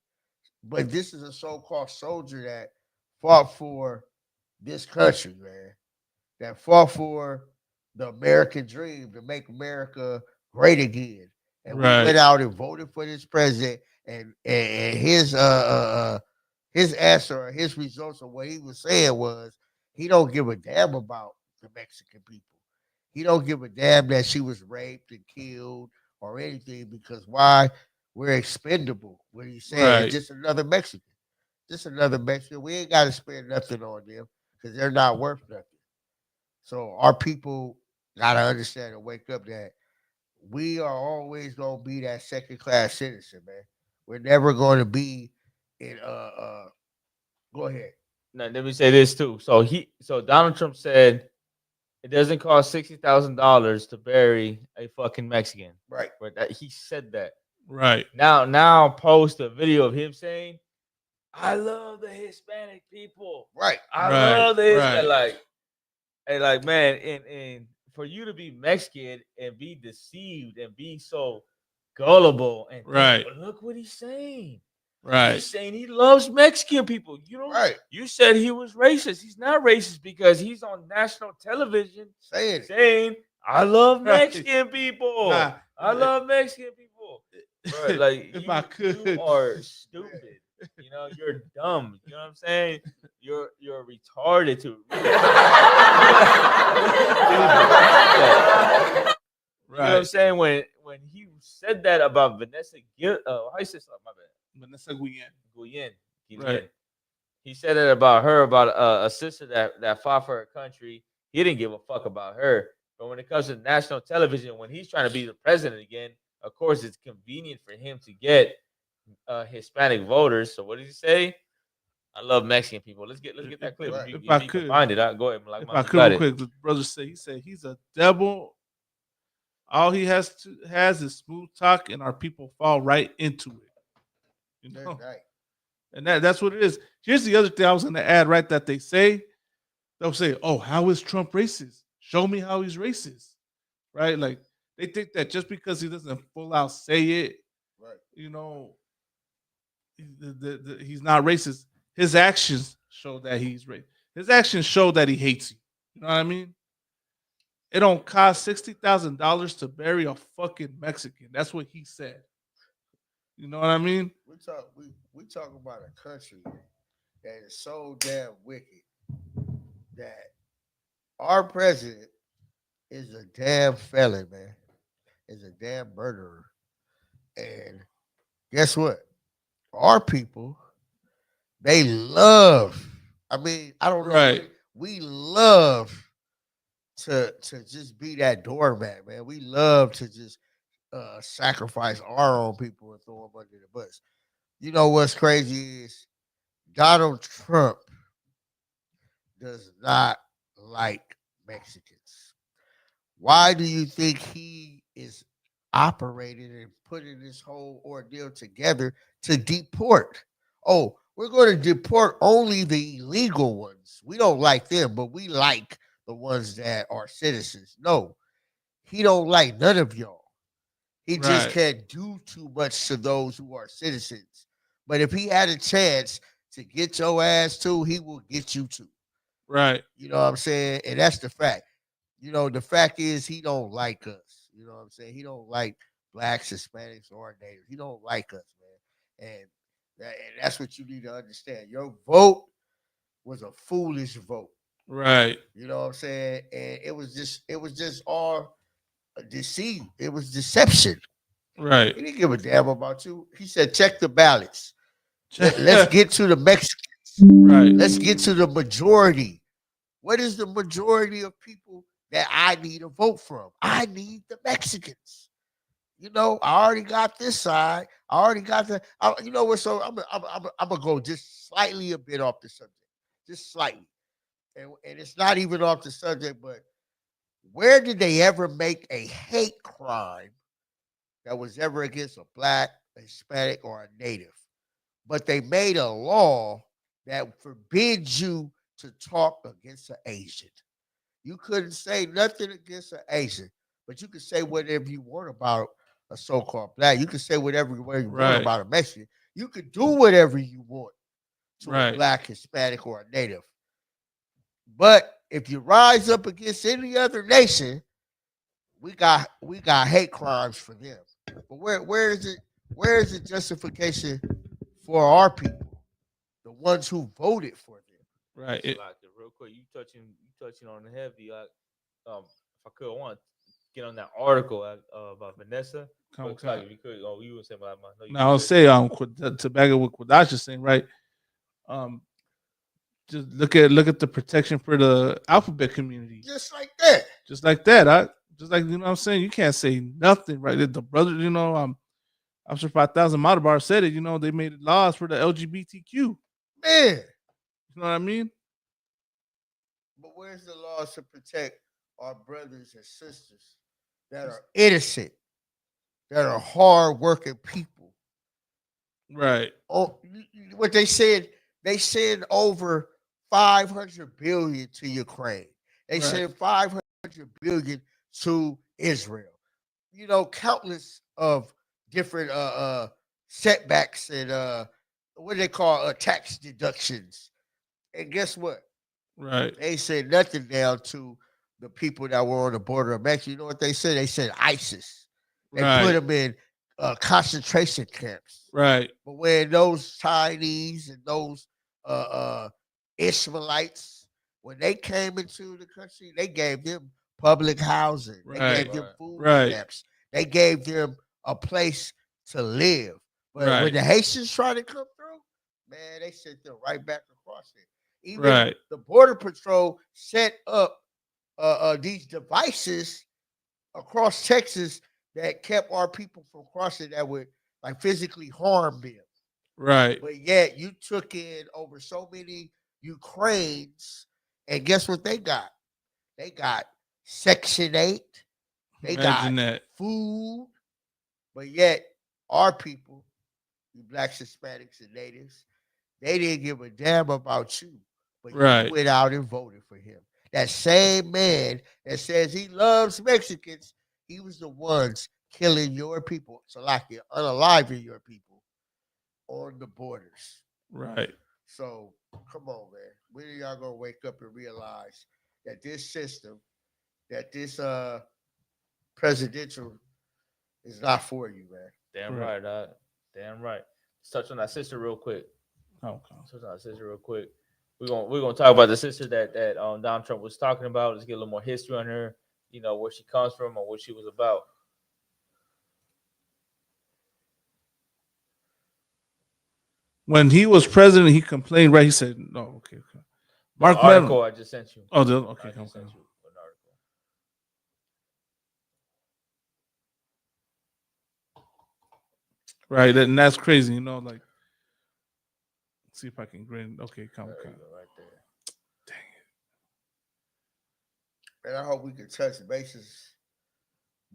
But this is a so-called soldier that fought for this country, man. That fought for the American dream to make America great again. And we went out and voted for this president, and his answer or his results of what he was saying was he don't give a damn about the Mexican people. He don't give a damn that she was raped and killed or anything, because why? We're expendable. What he's saying, just another Mexican. Just another Mexican. We ain't got to spend nothing on them because they're not worth nothing. So our people got to understand and wake up that we are always going to be that second-class citizen, man. We're never going to be in go ahead. Now, let me say this too. So Donald Trump said it doesn't cost $60,000 to bury a fucking Mexican. Right. But he said that. Right. Now post a video of him saying, I love the Hispanic people. Right. I love the Hispanic. Like, man, and for you to be Mexican and be deceived and be so gullible and look what he's saying. Right. He's saying he loves Mexican people. You know, you said he was racist. He's not racist because he's on national television saying I love Mexican people. I love Mexican people. Bro, like if I could, you are stupid. You know, you're dumb. You know what I'm saying? You're retarded to. You know what I'm saying? When he said that about Vanessa how you say something? My bad. Vanessa Guillen. Right. He said it about her, about a sister that fought for her country. He didn't give a fuck about her. But when it comes to national television, when he's trying to be the president again, of course, it's convenient for him to get Hispanic voters. So what did he say? I love Mexican people. Let's get that clip. If I could find it, I'll go ahead. Like, if I could, quick, the brother said he's a devil. All he has is smooth talk, and our people fall right into it. You know, and that's what it is. Here's the other thing I was going to add. Right, that they'll say, "Oh, how is Trump racist? Show me how he's racist." Right, like. They think that just because he doesn't full out say it, you know, he's not racist. His actions show that he's racist. His actions show that he hates you. You know what I mean? It don't cost $60,000 to bury a fucking Mexican. That's what he said. You know what I mean? We talk about a country that is so damn wicked that our president is a damn felon, man. Is a damn murderer. And guess what? Our people, they love, I mean, I don't know. We love to just be that doormat, man. We love to just sacrifice our own people and throw them under the bus. You know what's crazy is Donald Trump does not like Mexicans. Why do you think he is operating and putting this whole ordeal together to deport? Oh, we're going to deport only the illegal ones. We don't like them, but we like the ones that are citizens. No, he don't like none of y'all. He just can't do too much to those who are citizens. But if he had a chance to get your ass too, he will get you too. Right. You know what I'm saying? And that's the fact. You know, the fact is he don't like us. You know what I'm saying? He don't like blacks, Hispanics, or natives. He don't like us, man. And that's what you need to understand. Your vote was a foolish vote. Right. You know what I'm saying? And it was just all deceit. It was deception. Right. He didn't give a damn about you. He said, check the ballots. Let's get to the Mexicans. Right. Let's get to the majority. What is the majority of people that I need a vote from? I need the Mexicans. You know, I already got this side. I already got the. You know what? So I'm gonna go just slightly a bit off the subject, just slightly, and it's not even off the subject. But where did they ever make a hate crime that was ever against a black, a Hispanic, or a native? But they made a law that forbids you to talk against an Asian. You couldn't say nothing against an Asian. But you can say whatever you want about a so-called black. You can say whatever you want Right. about a Mexican. You can do whatever you want to a Right. black, Hispanic, or a native. But if you rise up against any other nation, we got hate crimes for them. But where is it? Where is the justification for our people, the ones who voted for them? Right. Like real quick, you touching on the heavy. Like, if I could, I want to get on that article about Vanessa. Come, Like, if you could, you would say about my. Now I'll say to back up what Quadash is saying, right? Just look at the protection for the alphabet community. Just like that. Just like that. Just like, you know what I'm saying? You can't say nothing, right? The brother, you know, Officer 5000 Madabar said it, you know, they made laws for the LGBTQ. Man. You know what I mean? But where's the laws to protect our brothers and sisters that are innocent, that are hard-working people? Right. Oh, what they send over 500 billion to Ukraine. They send 500 billion to Israel. You know, countless of different setbacks and what do they call tax deductions. And guess what? Right. They said nothing down to the people that were on the border of Mexico. You know what they said? They said ISIS. They put them in concentration camps. Right. But when those Chinese and those Ishmaelites, when they came into the country, they gave them public housing. They gave them food stamps. They gave them a place to live. But when the Haitians tried to come through, man, they sent them right back across it. Even the Border Patrol set up these devices across Texas that kept our people from crossing, that would like physically harm them. Right. But yet you took in over so many Ukrainians, and guess what they got? They got Section 8. They got food. But yet our people, you blacks, Hispanics, and natives, they didn't give a damn about you. But you went out and voted for him. That same man that says he loves Mexicans, he was the ones killing your people, so like you're unaliving your people on the borders. Right. So come on, man. When are y'all gonna wake up and realize that this system, that this presidential is not for you, man? Damn right, damn right. Let's touch on that sister real quick. Okay. Touch on that sister real quick. We're gonna talk about the sister that Donald Trump was talking about. Let's get a little more history on her. You know, where she comes from and what she was about. When he was president, he complained, right? He said, no, okay. Mark article I just sent you. Oh, okay. I just sent you an article. Right, and that's crazy, you know, like, let's see if I can grin. Okay, come. Right there. And I hope we can touch bases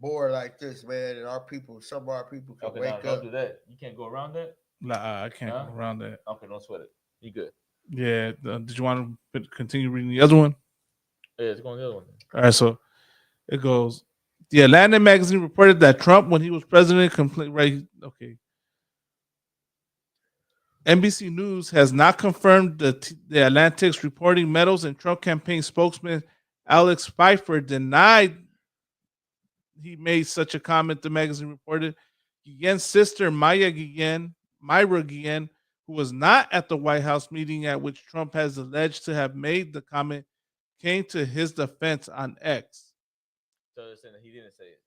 more like this, man. And our people, some of our people can wake up. Don't do that. You can't go around that? Nah, I can't go around that. Okay, don't sweat it. You good. Yeah. Did you want to continue reading the other one? Yeah, let's go on the other one. All right, so it goes. The Atlantic magazine reported that Trump, when he was president, complained. Right. Okay. NBC News has not confirmed the Atlantic's reporting. Meadows and Trump campaign spokesman Alex Pfeiffer denied he made such a comment, the magazine reported. Guillen's sister, Myra Guillen, who was not at the White House meeting at which Trump has alleged to have made the comment, came to his defense on X. So he didn't say it.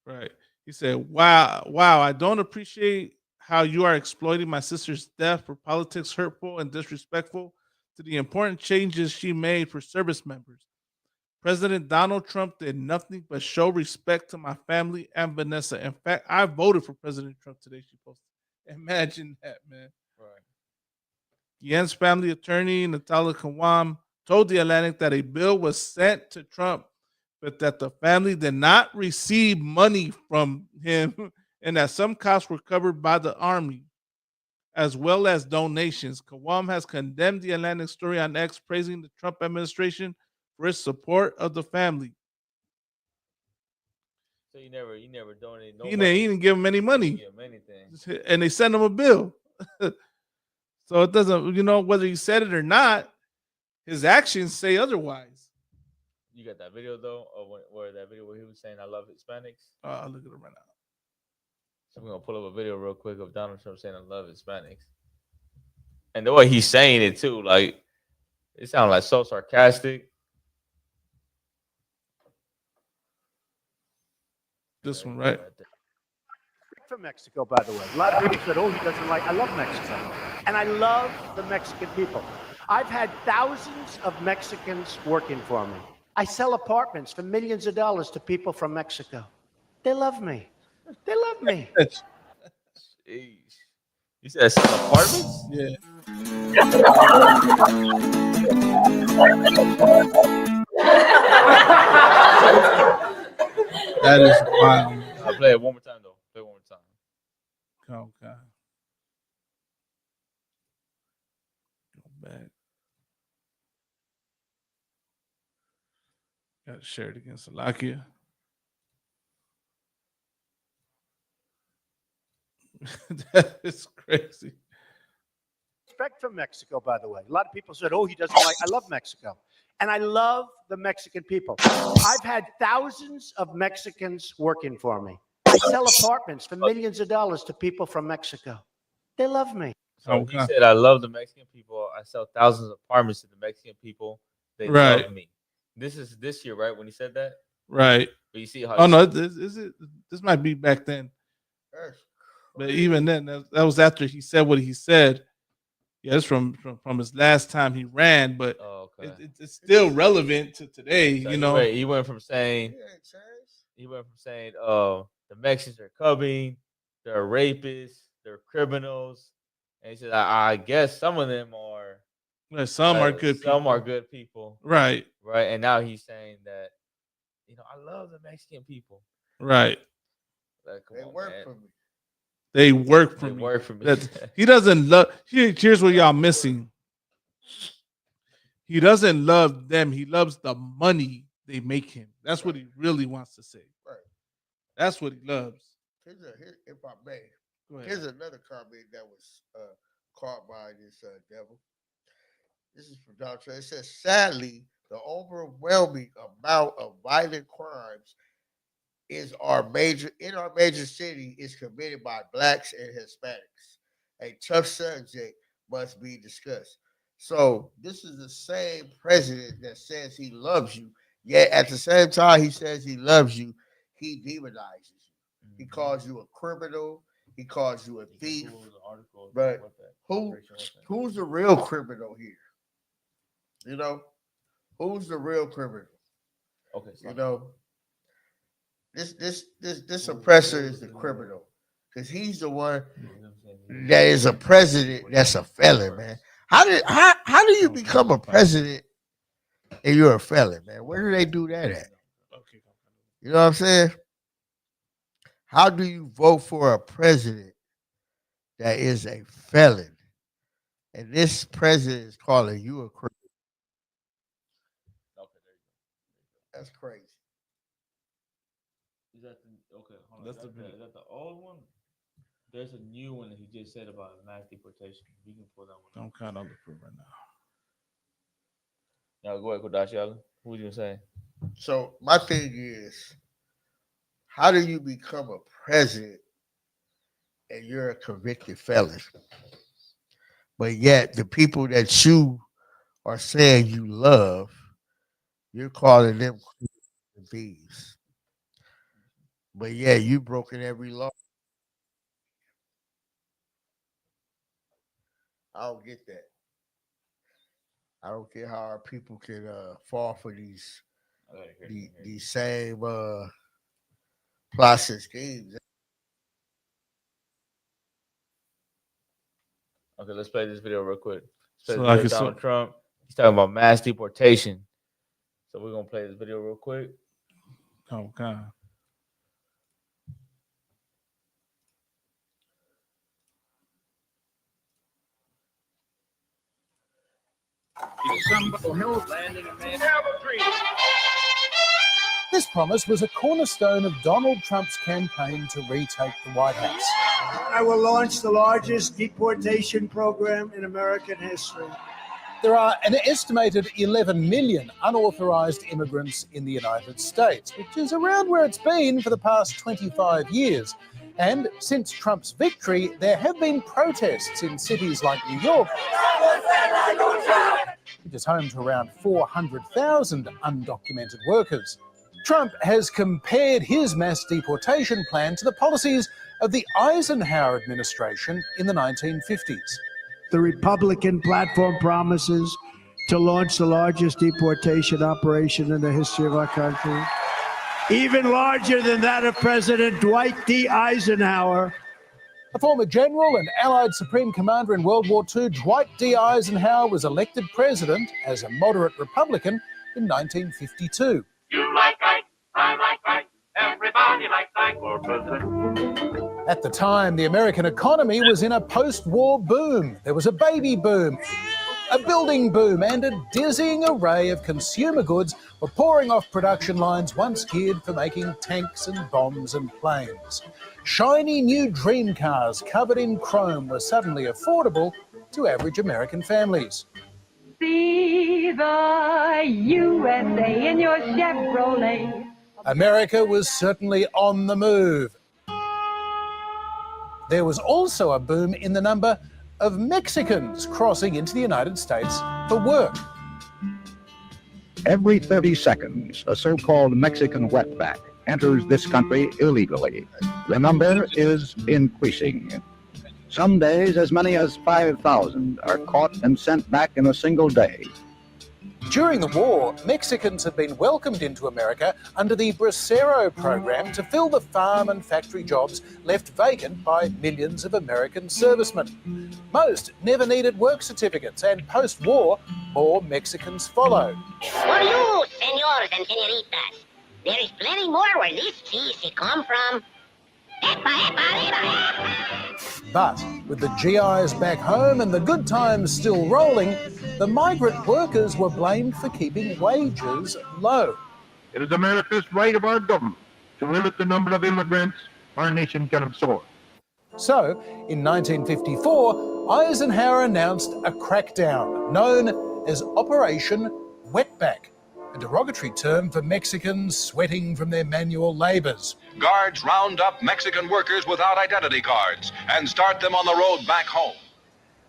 Right. He said, wow, I don't appreciate how you are exploiting my sister's death for politics, hurtful and disrespectful to the important changes she made for service members. President Donald Trump did nothing but show respect to my family and Vanessa. In fact, I voted for President Trump today, she posted. Imagine that, man. Right. Guillen's family attorney, Natalia Kawam, told The Atlantic that a bill was sent to Trump, but that the family did not receive money from him and that some costs were covered by the Army, as well as donations. Kawam has condemned The Atlantic story on X, praising the Trump administration for its support of the family. So you never donated. No He didn't give him any money. Give him anything. And they sent him a bill. So it doesn't, whether he said it or not, his actions say otherwise. You got that video though, where he was saying, "I love Hispanics." I'll look at it right now. So we're gonna pull up a video real quick of Donald Trump saying, "I love Hispanics," and the way he's saying it too, like it sounds like so sarcastic. This one, right? From Mexico, by the way. A lot of people said, "Oh, he doesn't like." I love Mexico, and I love the Mexican people. I've had thousands of Mexicans working for me. I sell apartments for millions of dollars to people from Mexico. They love me. They love me. Jeez. You said sell apartments? Yeah. That is wild. I'll play it one more time though. Play it one more time. Okay. Go back. Got to share it against Slovakia. That is crazy. Respect from Mexico, by the way. A lot of people said, "Oh, he doesn't like." I love Mexico, and I love the Mexican people. I've had thousands of Mexicans working for me. I sell apartments for millions of dollars to people from Mexico. They love me. So he said, "I love the Mexican people. I sell thousands of apartments to the Mexican people. They love me." This is this year, right? When he said that, right? But you see how? Oh no, this might be back then. But even then, that was after he said what he said. Yeah, it's from his last time he ran, but it's still relevant to today. So he went from saying, the Mexicans are coming, they're rapists, they're criminals, and he said, I guess some of them are. Yeah, some are good people. Some are good people. Right. Right. And now he's saying that, I love the Mexican people. Right. Like, they work for me. They work for me. Work for me. He doesn't love. Here's what y'all missing. He doesn't love them. He loves the money they make him. That's what he really wants to say. Right. That's what he loves. If I may, Go ahead. here's another comment that was caught by this devil. This is from Donald Trump. It says, sadly, the overwhelming amount of violent crimes in our major city is committed by blacks and Hispanics. A tough subject must be discussed. So this is the same president that says he loves you, yet at the same time he says he loves you, he demonizes you. He calls you a criminal. He calls you a thief. But who's the real criminal here? Who's the real criminal? Okay. This oppressor is the criminal because he's the one that is a president that's a felon, man. How do you become a president and you're a felon, man? Where do they do that at? You know what I'm saying? How do you vote for a president that is a felon? And this president is calling you a criminal. That's crazy. Is that Is that the old one? There's a new one that he just said about mass deportation. You can pull that one. I'm kind of looking right now. Now go ahead, Kodashi. What were you saying? So my thing is, how do you become a president and you're a convicted felon? But yet the people that you are saying you love, you're calling them thieves. But yeah, you broken every law. I don't get that. I don't get how our people can fall for these same plots and schemes. Okay, let's play this video real quick. Donald Trump. He's talking about mass deportation. So we're gonna play this video real quick. Oh God. Landing a man. This promise was a cornerstone of Donald Trump's campaign to retake the White House. I will launch the largest deportation program in American history. There are an estimated 11 million unauthorized immigrants in the United States, which is around where it's been for the past 25 years. And since Trump's victory, there have been protests in cities like New York, which is home to around 400,000 undocumented workers. Trump has compared his mass deportation plan to the policies of the Eisenhower administration in the 1950s. The Republican platform promises to launch the largest deportation operation in the history of our country, even larger than that of President Dwight D. Eisenhower. A former general and Allied Supreme Commander in World War II, Dwight D. Eisenhower was elected president as a moderate Republican in 1952. You like Ike, I like Ike, everybody likes Ike for president. At the time, the American economy was in a post-war boom. There was a baby boom, a building boom, and a dizzying array of consumer goods were pouring off production lines once geared for making tanks and bombs and planes. Shiny new dream cars covered in chrome were suddenly affordable to average American families. See the USA in your Chevrolet. America was certainly on the move. There was also a boom in the number of Mexicans crossing into the United States for work. Every 30 seconds, a so-called Mexican wetback enters this country illegally. The number is increasing. Some days, as many as 5,000 are caught and sent back in a single day. During the war, Mexicans had been welcomed into America under the Bracero program to fill the farm and factory jobs left vacant by millions of American servicemen. Most never needed work certificates, and post-war, more Mexicans followed. For you, senors and senoritas, there is plenty more where this cheese come from. But with the GIs back home and the good times still rolling, the migrant workers were blamed for keeping wages low. It is America's right of our government to limit the number of immigrants our nation can absorb. So, in 1954, Eisenhower announced a crackdown known as Operation Wetback, a derogatory term for Mexicans sweating from their manual labors. Guards round up Mexican workers without identity cards and start them on the road back home.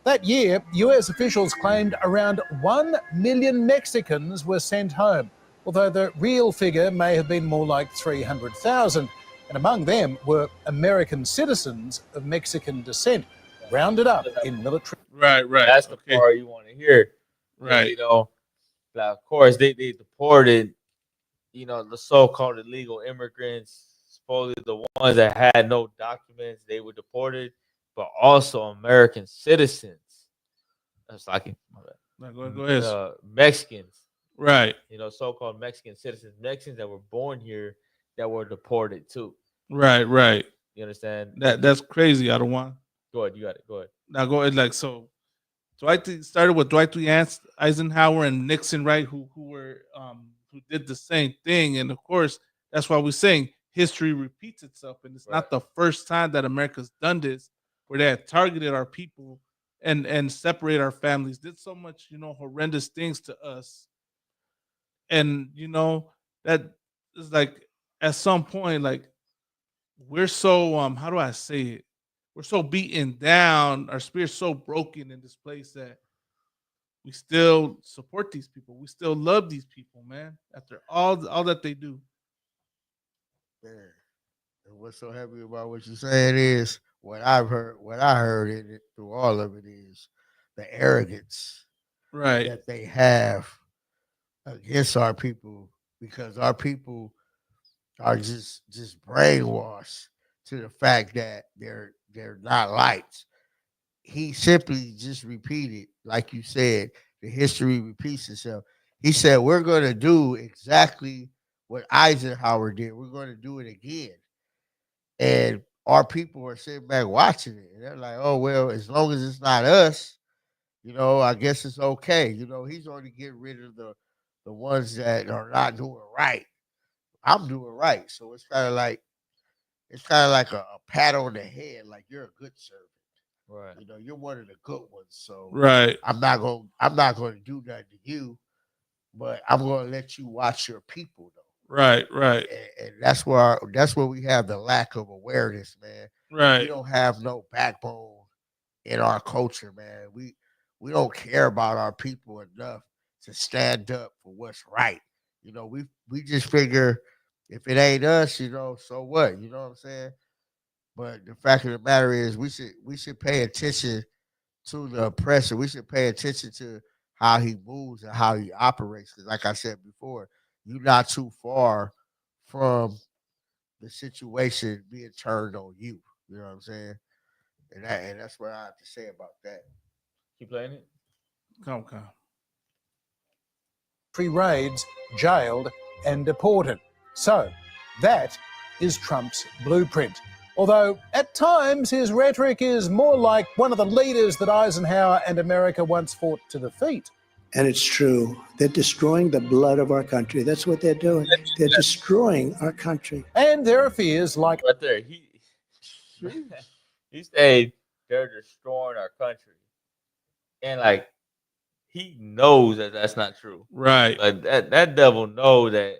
That year, US officials claimed around 1 million Mexicans were sent home, although the real figure may have been more like 300,000, and among them were American citizens of Mexican descent, rounded up in military. Right. That's the part you want to hear. Right. You know, like, of course, they deported, you know, the so-called illegal immigrants, supposedly the ones that had no documents, they were deported, but also American citizens. That's like, Go ahead. Mexicans. Right. You know, so-called Mexican citizens, Mexicans that were born here that were deported too. Right. You understand? That's crazy. I don't want. Go ahead. You got it. Go ahead. Now go ahead. Like, so Dwight started with Dwight D. Eisenhower and Nixon, right? Who did the same thing, and of course that's why we're saying history repeats itself, and it's not the first time that America's done this, where they have targeted our people and separate our families, did so much, you know, horrendous things to us, and you know that is like at some point, like we're so how do I say it? We're so beaten down, our spirit's so broken in this place that we still support these people. We still love these people, man, after all that they do. Man, and what's so happy about what you're saying is what I heard in it through all of it is the arrogance that they have against our people, because our people are just brainwashed to the fact that they're not liked. He simply just repeated, like you said, the history repeats itself. He said, we're going to do exactly what Eisenhower did. We're going to do it again. And our people are sitting back watching it. And they're like, oh, well, as long as it's not us, you know, I guess it's okay. You know, he's going to get rid of the ones that are not doing right. I'm doing right. So it's kind of like a pat on the head, like you're a good servant. Right. You know, you're one of the good ones. So Right. I'm not gonna do nothing to you, but I'm gonna let you watch your people though. Right. Right. And that's where we have the lack of awareness, man. Right. We don't have no backbone in our culture, man. We don't care about our people enough to stand up for what's right. You know, we just figure if it ain't us, you know, so what? You know what I'm saying? But the fact of the matter is we should pay attention to the oppressor. We should pay attention to how he moves and how he operates. Because like I said before, you're not too far from the situation being turned on you. You know what I'm saying? And that's what I have to say about that. Keep playing it. Come. Raids, jailed, and deported. So that is Trump's blueprint. Although at times his rhetoric is more like one of the leaders that Eisenhower and America once fought to defeat. And it's true. They're destroying the blood of our country. That's what they're doing. They're destroying our country. And there are fears like... Right there. He said they're destroying our country. And, like, he knows that that's not true. Right. Like, that devil knows that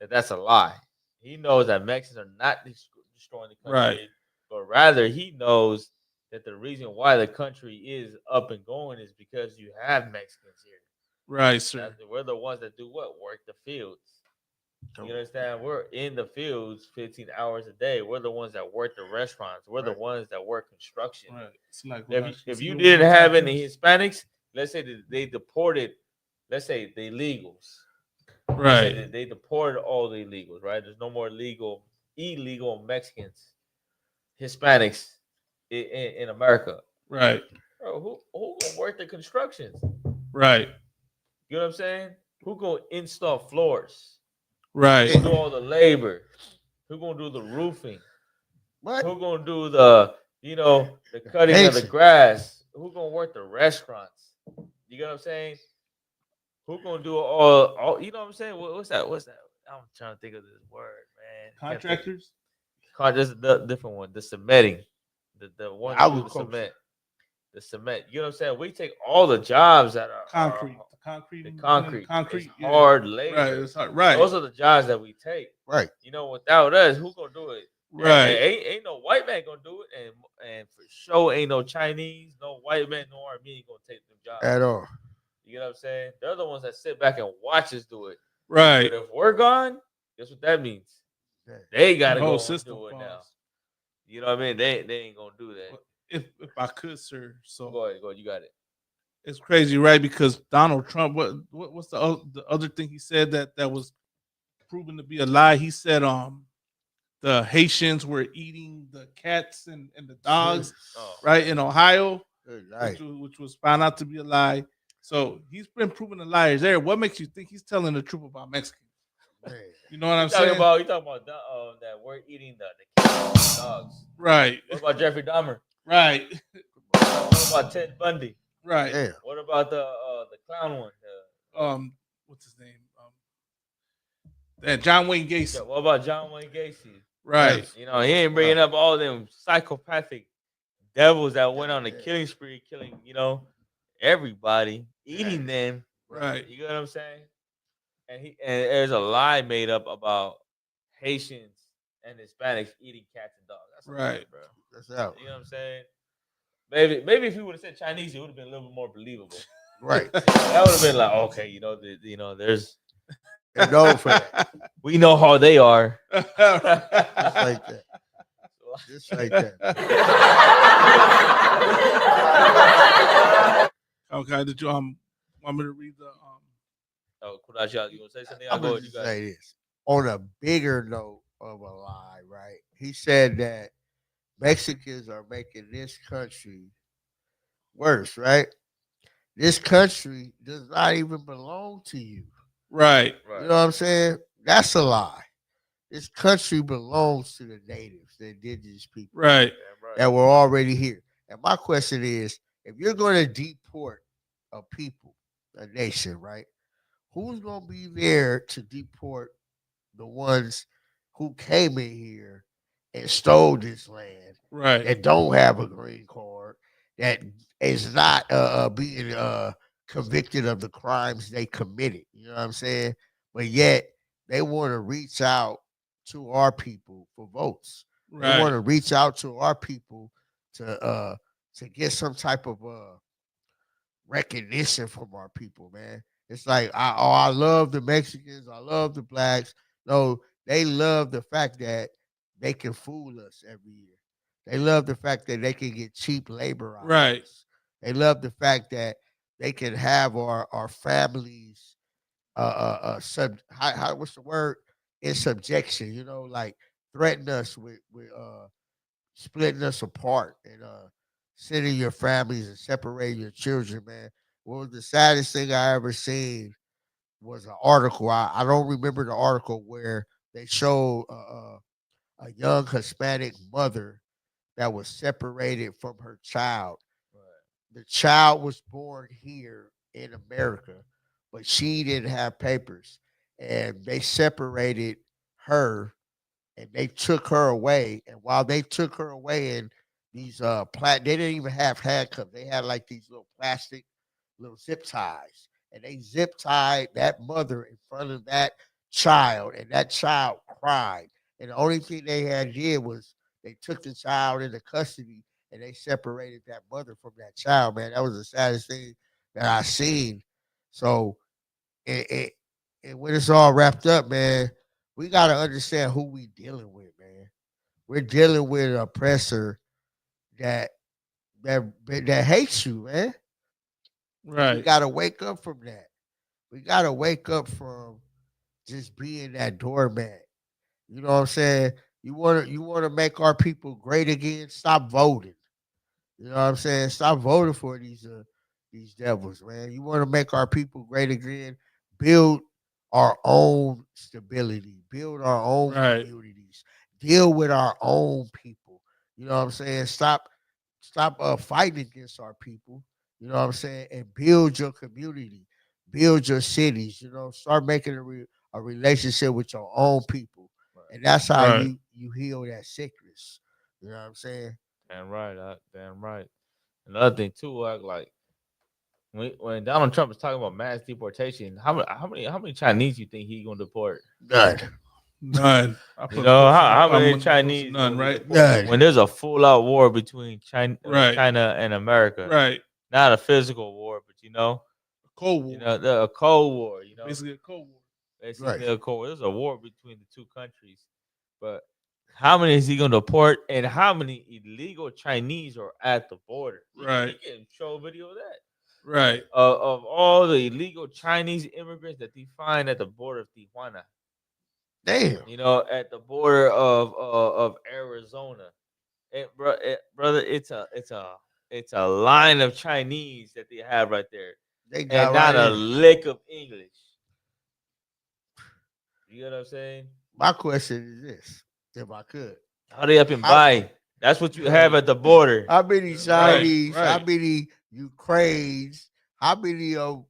that's a lie. He knows that Mexicans are not destroying the country. Right. But rather, he knows that the reason why the country is up and going is because you have Mexicans here. Right, sir. We're the ones that do what? Work the fields. You understand? We're in the fields 15 hours a day. We're the ones that work the restaurants. We're the ones that work construction. Right. It's like if you didn't have any Hispanics, let's say that they deported, let's say the illegals. Right. They deported all the illegals, right? There's no more illegal Mexicans, Hispanics in America. Right. Bro, who gonna work the constructions? Right. You know what I'm saying? Who gonna install floors? Right. Who gonna do all the labor? Who gonna do the roofing? What? Who gonna do the cutting of the grass? Who gonna work the restaurants? You get what I'm saying? Who gonna do all you know what I'm saying? What's that? I'm trying to think of this word, man. Contractors? This is the different one. The cementing. The one that do the cement. The cement. You know what I'm saying? We take all the jobs that are concrete. It's hard labor. Right. It's hard. Right. Those are the jobs that we take. Right. You know, without us, who gonna do it? Right. Ain't no white man gonna do it, and for sure ain't no Chinese, no white man, no Armenian gonna take them jobs at all. You know what I'm saying? They're the ones that sit back and watch us do it. Right. But if we're gone, guess what that means? They gotta The whole go system do it falls. now. You know what I mean? They ain't gonna do that. If I could, sir. So go ahead, you got it. It's crazy, right? Because Donald Trump, what's the other thing he said that was proven to be a lie? He said the Haitians were eating the cats and the dogs, right, in Ohio, which was found out to be a lie. So he's been proven a liar there. What makes you think he's telling the truth about Mexicans? You know what I'm saying? You talking about that we're eating the cats and dogs. Right. What about Jeffrey Dahmer? Right. What about Ted Bundy? Right. Yeah. What about the clown one? What's his name? John Wayne Gacy. What about John Wayne Gacy? Right. You know, he ain't bringing up all them psychopathic devils that went on a killing spree, killing, everybody, eating them. Right. You get what I'm saying? And there's a lie made up about Haitians and Hispanics eating cats and dogs. That's right, bro. That's out. You know what I'm saying? Maybe if he would have said Chinese, it would have been a little bit more believable. Right. That would have been like, okay, there's they're known for that. We know how they are. Just like that. Just like that. Okay, did you want me to read the Kudash, you gonna say something? I'm gonna just say this. On a bigger note of a lie, right? He said that Mexicans are making this country worse, right? This country does not even belong to you. Right. You know what I'm saying? That's a lie. This country belongs to the natives, the indigenous people. Right. That were already here. And my question is, if you're going to deport a people, a nation, right? Who's going to be there to deport the ones who came in here and stole this land, right? That don't have a green card, that is not being convicted of the crimes they committed. You know what I'm saying? But yet they want to reach out to our people for votes. They want to reach out to our people to get some type of recognition from our people, man. It's like I love the Mexicans, I love the blacks. No, they love the fact that they can fool us every year. They love the fact that they can get cheap labor out of us. They love the fact that they can have our families what's the word? In subjection, you know, like threaten us with splitting us apart and sending your families and separating your children, man. What was the saddest thing I ever seen was an article. I don't remember the article where they showed a young Hispanic mother that was separated from her child. The child was born here in America, but she didn't have papers, and they separated her and they took her away. And while they took her away in these they didn't even have handcuffs. They had like these little plastic little zip ties, and they zip tied that mother in front of that child, and that child cried. And the only thing they had did was they took the child into custody and they separated that mother from that child, man. That was the saddest thing that I seen. So and when it's all wrapped up, man, we got to understand who we dealing with, man. We're dealing with an oppressor that hates you, man. Right. We got to wake up from that. We got to wake up from just being that doormat. You know what I'm saying? You want to make our people great again? Stop voting. You know what I'm saying? Stop voting for these devils, man. You want to make our people great again? Build our own stability, build our own communities, deal with our own people. You know what I'm saying? Stop fighting against our people. You know what I'm saying? And build your community, build your cities. You know, start making a relationship with your own people, and that's how you heal that sickness. You know what I'm saying? Damn right, damn right. Another thing too, like when Donald Trump is talking about mass deportation, how many Chinese you think he gonna deport? None. You know how many Chinese? None, right? None. When there's a full-out war between China and America, right? Not a physical war, but a cold war. You know, a cold war. You know, basically a cold war. Basically a cold war. There's a war between the two countries, but how many is he going to deport, and how many illegal Chinese are at the border? Right. You can show a video of that. Right. Of all the illegal Chinese immigrants that they find at the border of Tijuana. Damn. You know, at the border of Arizona. Brother, it's a line of Chinese that they have right there. They got and not a lick of English. You know what I'm saying? My question is this, if I could. How they up and buy? That's what you have at the border. How many Chinese, how many Ukrainians, how many of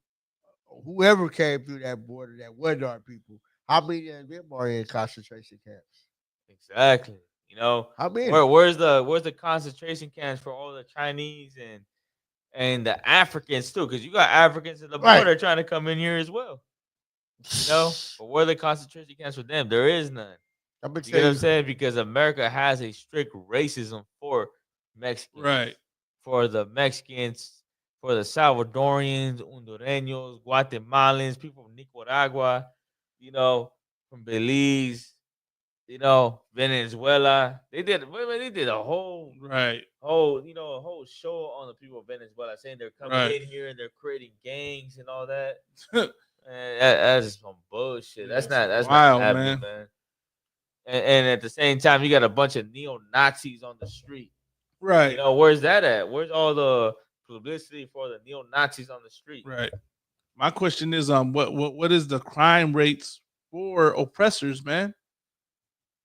whoever came through that border that wasn't our people, how many of them are in concentration camps? Exactly. You know, how many? Where's the concentration camps for all the Chinese and the Africans too? Because you got Africans at the border trying to come in here as well. You know, but where are the concentration camps for them? There is none. You know what I'm saying? Because America has a strict racism for Mexicans. Right. For the Mexicans, for the Salvadorians, Hondureños, Guatemalans, people from Nicaragua, you know, from Belize, you know, Venezuela. They did a whole a whole show on the people of Venezuela, saying they're coming in here and they're creating gangs and all that. Man, that's just some bullshit. That's wild, not happening, man. And at the same time, you got a bunch of neo-Nazis on the street. Right. You know, where's that at? Where's all the publicity for the neo-Nazis on the street? Right. My question is, what is the crime rates for oppressors, man?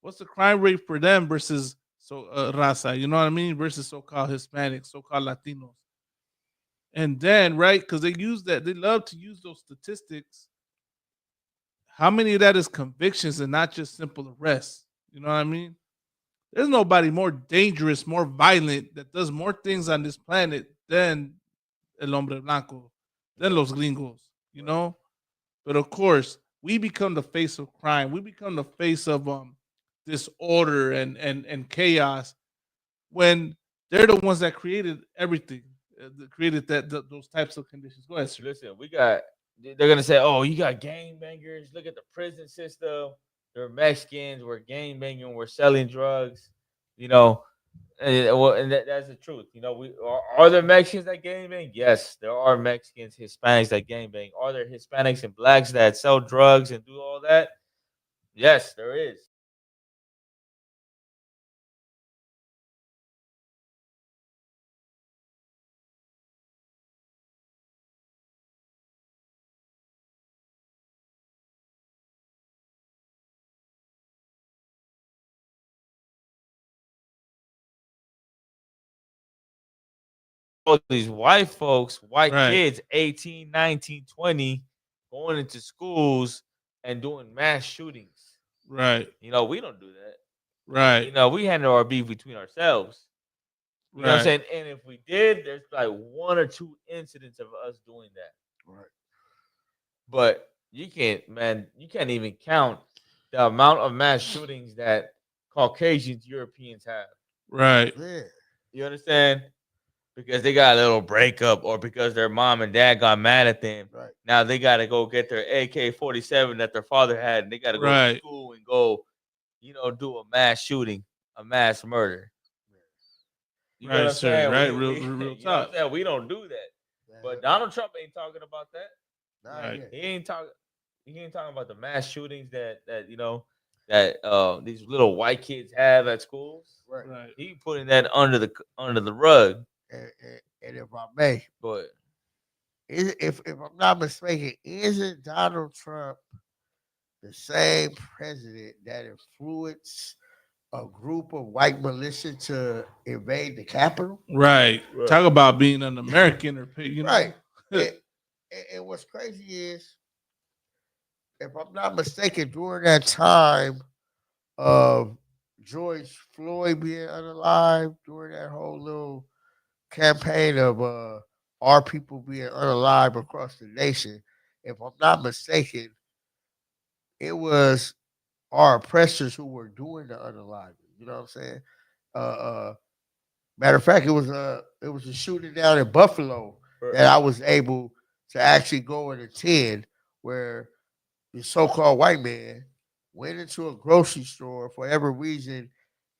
What's the crime rate for them versus raza? You know what I mean? Versus so-called Hispanics, so-called Latinos. And then, right, because they love to use those statistics. how many of that is convictions and not just simple arrests? You know what I mean? There's nobody more dangerous, more violent, that does more things on this planet than El Hombre Blanco, than Los Gringos, you know? But of course, we become the face of crime. We become the face of disorder and chaos when they're the ones that created everything, created those types of conditions. Go ahead, sir. Listen, they're gonna say, "Oh, you got gangbangers. Look at the prison system. They're Mexicans. We're gangbanging. We're selling drugs." You know, and that's the truth. You know, are there Mexicans that gangbang? Yes, there are Mexicans, Hispanics that gangbang. Are there Hispanics and blacks that sell drugs and do all that? Yes, there is. All these white folks, white kids, 18, 19, 20, going into schools and doing mass shootings. Right. You know, we don't do that. Right. You know, we handle our beef between ourselves. You know what I'm saying? And if we did, there's like 1 or 2 incidents of us doing that. Right. But you can't even count the amount of mass shootings that Caucasians, Europeans have. Right. Yeah. You understand? Because they got a little breakup or because their mom and dad got mad at them. Right. Now they got to go get their AK-47 that their father had, and they got to go to school and go, you know, do a mass shooting, a mass murder. You know what I'm saying? Right, We, real you know what I'm talk. saying? We don't do that. But Donald Trump ain't talking about that. Right. He ain't talking about the mass shootings that you know that these little white kids have at schools. Right. He putting that under the rug. And if I may, but if I'm not mistaken, isn't Donald Trump the same president that influenced a group of white militia to invade the Capitol? Right. Talk about being an American or you know. Right. And what's crazy is, if I'm not mistaken, during that time of George Floyd being unalive, during that whole little campaign of our people being unalive across the nation, if I'm not mistaken, it was our oppressors who were doing the unaliving. You know what I'm saying? Matter of fact, it was a shooting down in Buffalo that I was able to actually go and attend, where the so-called white man went into a grocery store for every reason.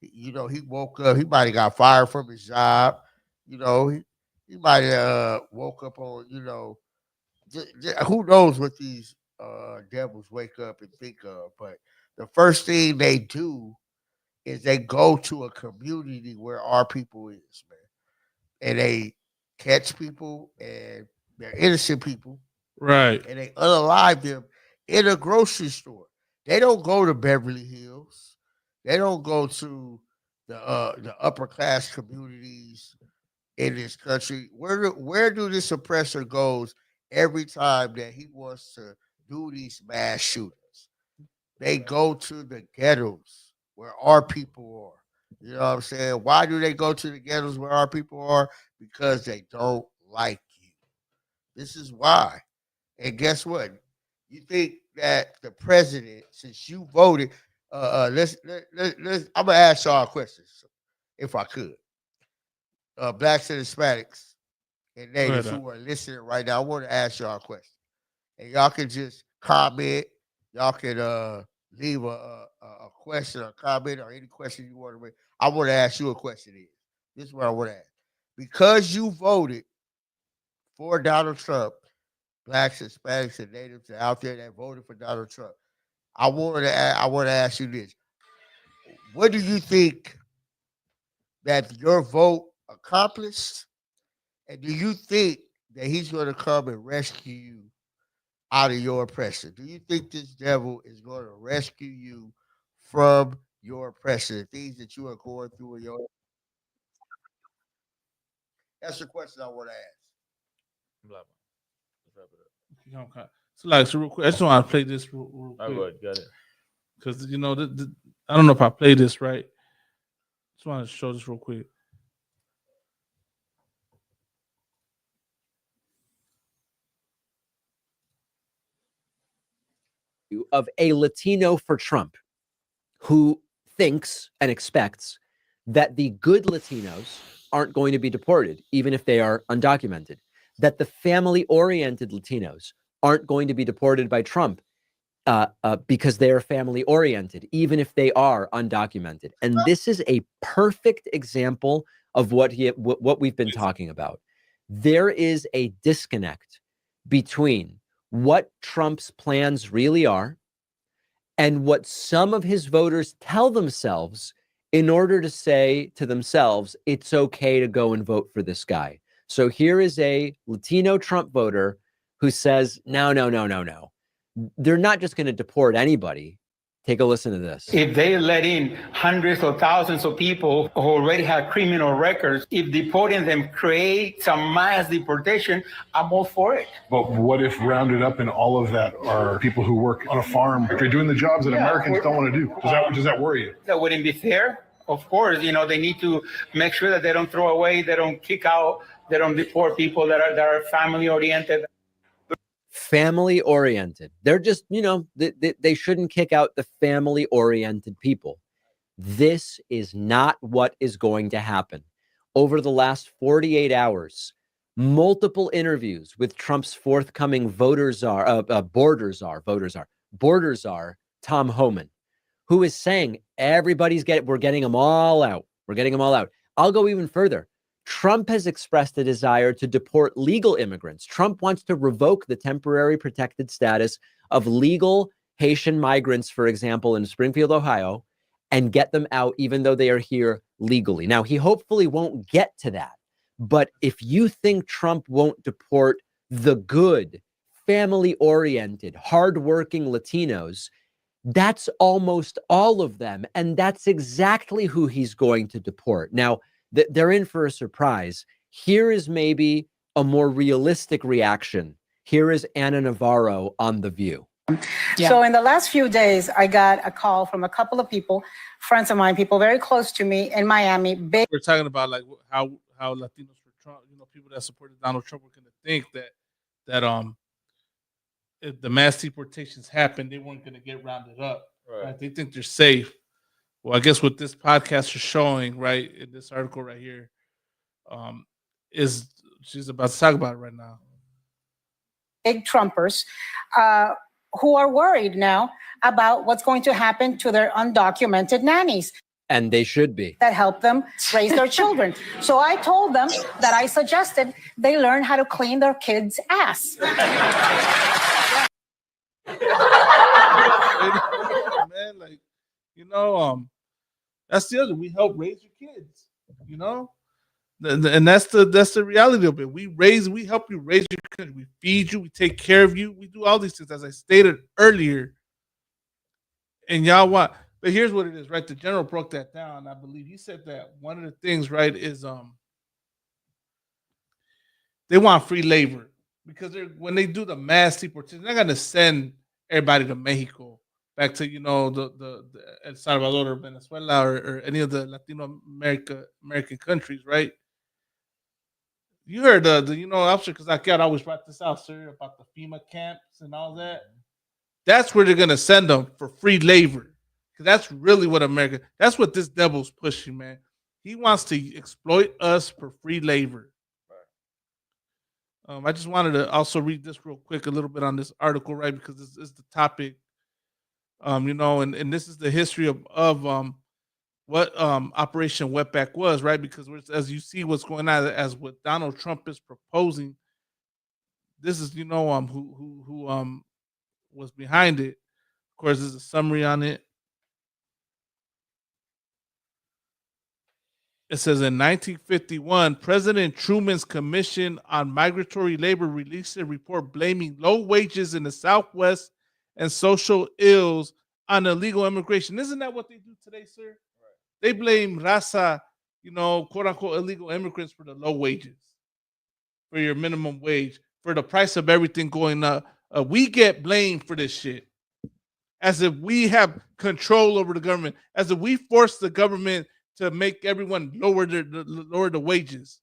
You know, he woke up. He might have got fired from his job. You know, he might have woke up on, you know, who knows what these devils wake up and think of. But the first thing they do is they go to a community where our people is, man. And they catch people, and they're innocent people. Right. And they unalive them in a grocery store. They don't go to Beverly Hills. They don't go to the upper class communities in this country. Where do this oppressor goes every time that he wants to do these mass shootings? They go to the ghettos where our people are. You know what I'm saying? Why do they go to the ghettos where our people are? Because they don't like you. This is why. And guess what? You think that the president, since you voted, let's I'm gonna ask y'all questions, if I could. Blacks and Hispanics and natives who are listening right now, I want to ask y'all a question. And y'all can just comment. Y'all can leave a question or comment or any question you want to make. I want to ask you a question. This is what I want to ask. Because you voted for Donald Trump, blacks, Hispanics, and natives out there that voted for Donald Trump, I want to ask you this. What do you think that your vote accomplished? And do you think that he's going to come and rescue you out of your oppression? Do you think this devil is going to rescue you from your oppression, the things that you are going through in your? That's the question I want to ask. Okay. So real quick, I just want to play this real quick. Go ahead, got it. Because I don't know if I played this right. Just want to show this real quick. Of a Latino for Trump who thinks and expects that the good Latinos aren't going to be deported, even if they are undocumented, that the family-oriented Latinos aren't going to be deported by Trump because they are family-oriented, even if they are undocumented. And this is a perfect example of what we've been talking about. There is a disconnect between what Trump's plans really are and what some of his voters tell themselves in order to say to themselves, it's okay to go and vote for this guy. So here is a Latino Trump voter who says, no. They're not just going to deport anybody. Take a listen to this. If they let in hundreds or thousands of people who already have criminal records, if deporting them creates a mass deportation, I'm all for it. But what if rounded up in all of that are people who work on a farm? They're doing the jobs that Americans don't want to do. Does that worry you? That wouldn't be fair. Of course, they need to make sure that they don't throw away, they don't kick out, they don't deport people that are family oriented. Family oriented. They're just, they shouldn't kick out the family oriented people. This is not what is going to happen. Over the last 48 hours, multiple interviews with Trump's forthcoming border czar, Tom Homan, who is saying we're getting them all out. We're getting them all out. I'll go even further. Trump has expressed a desire to deport legal immigrants. Trump wants to revoke the temporary protected status of legal Haitian migrants, for example, in Springfield, Ohio, and get them out even though they are here legally. Now, he hopefully won't get to that. But if you think Trump won't deport the good, family-oriented, hardworking Latinos, that's almost all of them. And that's exactly who he's going to deport. Now, they're in for a surprise. Here is maybe a more realistic reaction. Here is Ana Navarro on The View. So in the last few days, I got a call from a couple of people, friends of mine, people very close to me in Miami. We're talking about like how Latinos for Trump, people that supported Donald Trump were going to think that if the mass deportations happened, they weren't going to get rounded up. Right? They think they're safe. Well, I guess what this podcast is showing, right, in this article right here, is she's about to talk about it right now. Big Trumpers who are worried now about what's going to happen to their undocumented nannies. And they should be. That help them raise their children. So I told them that I suggested they learn how to clean their kids' ass. Man, like, that's the other. We help raise your kids, and that's the reality of it. We help you raise your kids. We feed you. We take care of you. We do all these things, as I stated earlier. And y'all want, but here's what it is, right? The general broke that down. I believe he said that one of the things, right, is they want free labor because when they do the mass deportation, they're gonna send everybody to Mexico. Back to the El Salvador or Venezuela or any of the Latino American countries, right? You heard Officer Kazakian always brought this out, sir, about the FEMA camps and all that. That's where they're gonna send them for free labor, because that's really what that's what this devil's pushing, man. He wants to exploit us for free labor. I just wanted to also read this real quick, a little bit on this article, right? Because this is the topic. And this is the history of what Operation Wetback was, right? Because as you see what's going on, as what Donald Trump is proposing, this is who was behind it. Of course, there's a summary on it. It says in 1951, President Truman's Commission on Migratory Labor released a report blaming low wages in the Southwest and social ills on illegal immigration. Isn't that what they do today, sir? Right. They blame raza, quote unquote, illegal immigrants for the low wages, for your minimum wage, for the price of everything going up we get blamed for this shit, as if we have control over the government, as if we force the government to make everyone lower the wages.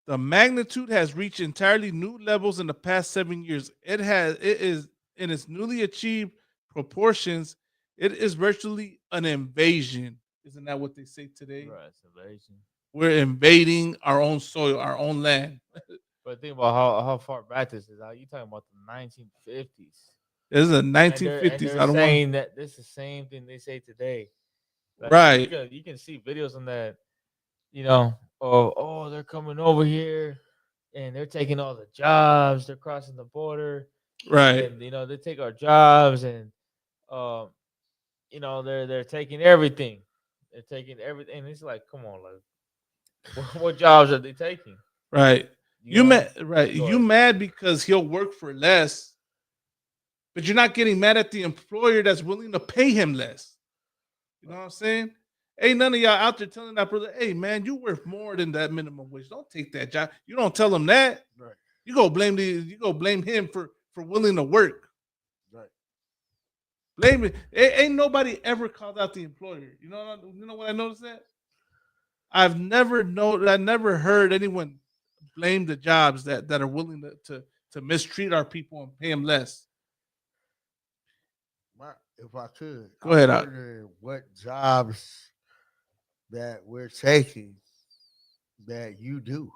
The magnitude has reached entirely new levels in the past 7 years. It is in its newly achieved proportions. It is virtually an invasion. Isn't that what they say today? Right, it's invasion. We're invading our own soil, our own land. But think about how far back this is. You talking about the 1950s? This is the And 1950s. they're I don't saying want. that this is the same thing they say today. Right. You can see videos on that. You know, oh, they're coming over here, and they're taking all the jobs. They're crossing the border. Right. And you know, they take our jobs, and you know, they're taking everything. They're taking everything. And it's like, come on, like, what jobs are they taking? Right. You know? mad? Right. Go You ahead. mad because he'll work for less, but you're not getting mad at the employer that's willing to pay him less. You know what I'm saying? Ain't none of y'all out there telling that brother, hey man, you worth more than that minimum wage. Don't take that job. You don't tell him that. Right. You go blame him for willing to work. Right. Blame it. Ain't nobody ever called out the employer. You know what I noticed that? I never heard anyone blame the jobs that are willing to mistreat our people and pay them less. If I could, Go ahead, I'm Doc. wondering what jobs that we're taking that you do.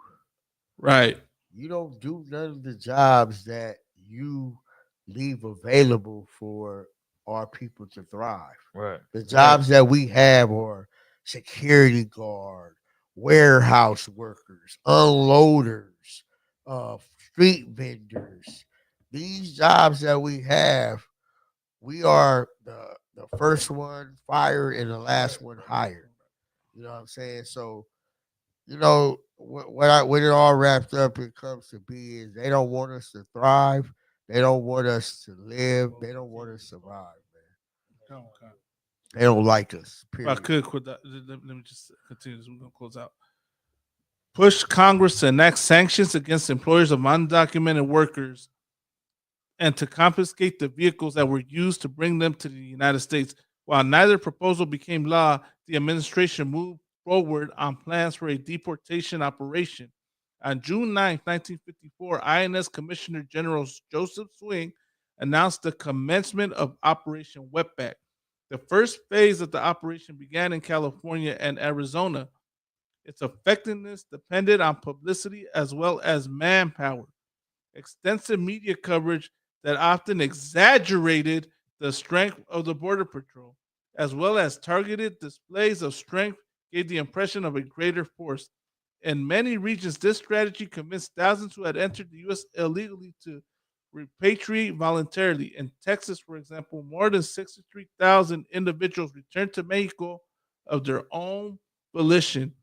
Right. You don't do none of the jobs that you leave available for our people to thrive. Right. The jobs that we have are security guard, warehouse workers, unloaders, street vendors. These jobs that we have, we are the first one fired and the last one hired. You know what I'm saying? So, you know, when it all wrapped up, it comes to be is they don't want us to thrive. They don't want us to live. They don't want us to survive, man. Okay. They don't like us. If I Period. could quit that. Let me just continue this. We're gonna close out. Push Congress to enact sanctions against employers of undocumented workers and to confiscate the vehicles that were used to bring them to the United States. While neither proposal became law, the administration moved forward on plans for a deportation operation. On June 9, 1954, INS Commissioner General Joseph Swing announced the commencement of Operation Wetback. The first phase of the operation began in California and Arizona. Its effectiveness depended on publicity as well as manpower. Extensive media coverage that often exaggerated the strength of the Border Patrol, as well as targeted displays of strength, gave the impression of a greater force. In many regions, this strategy convinced thousands who had entered the U.S. illegally to repatriate voluntarily. In Texas, for example, more than 63,000 individuals returned to Mexico of their own volition.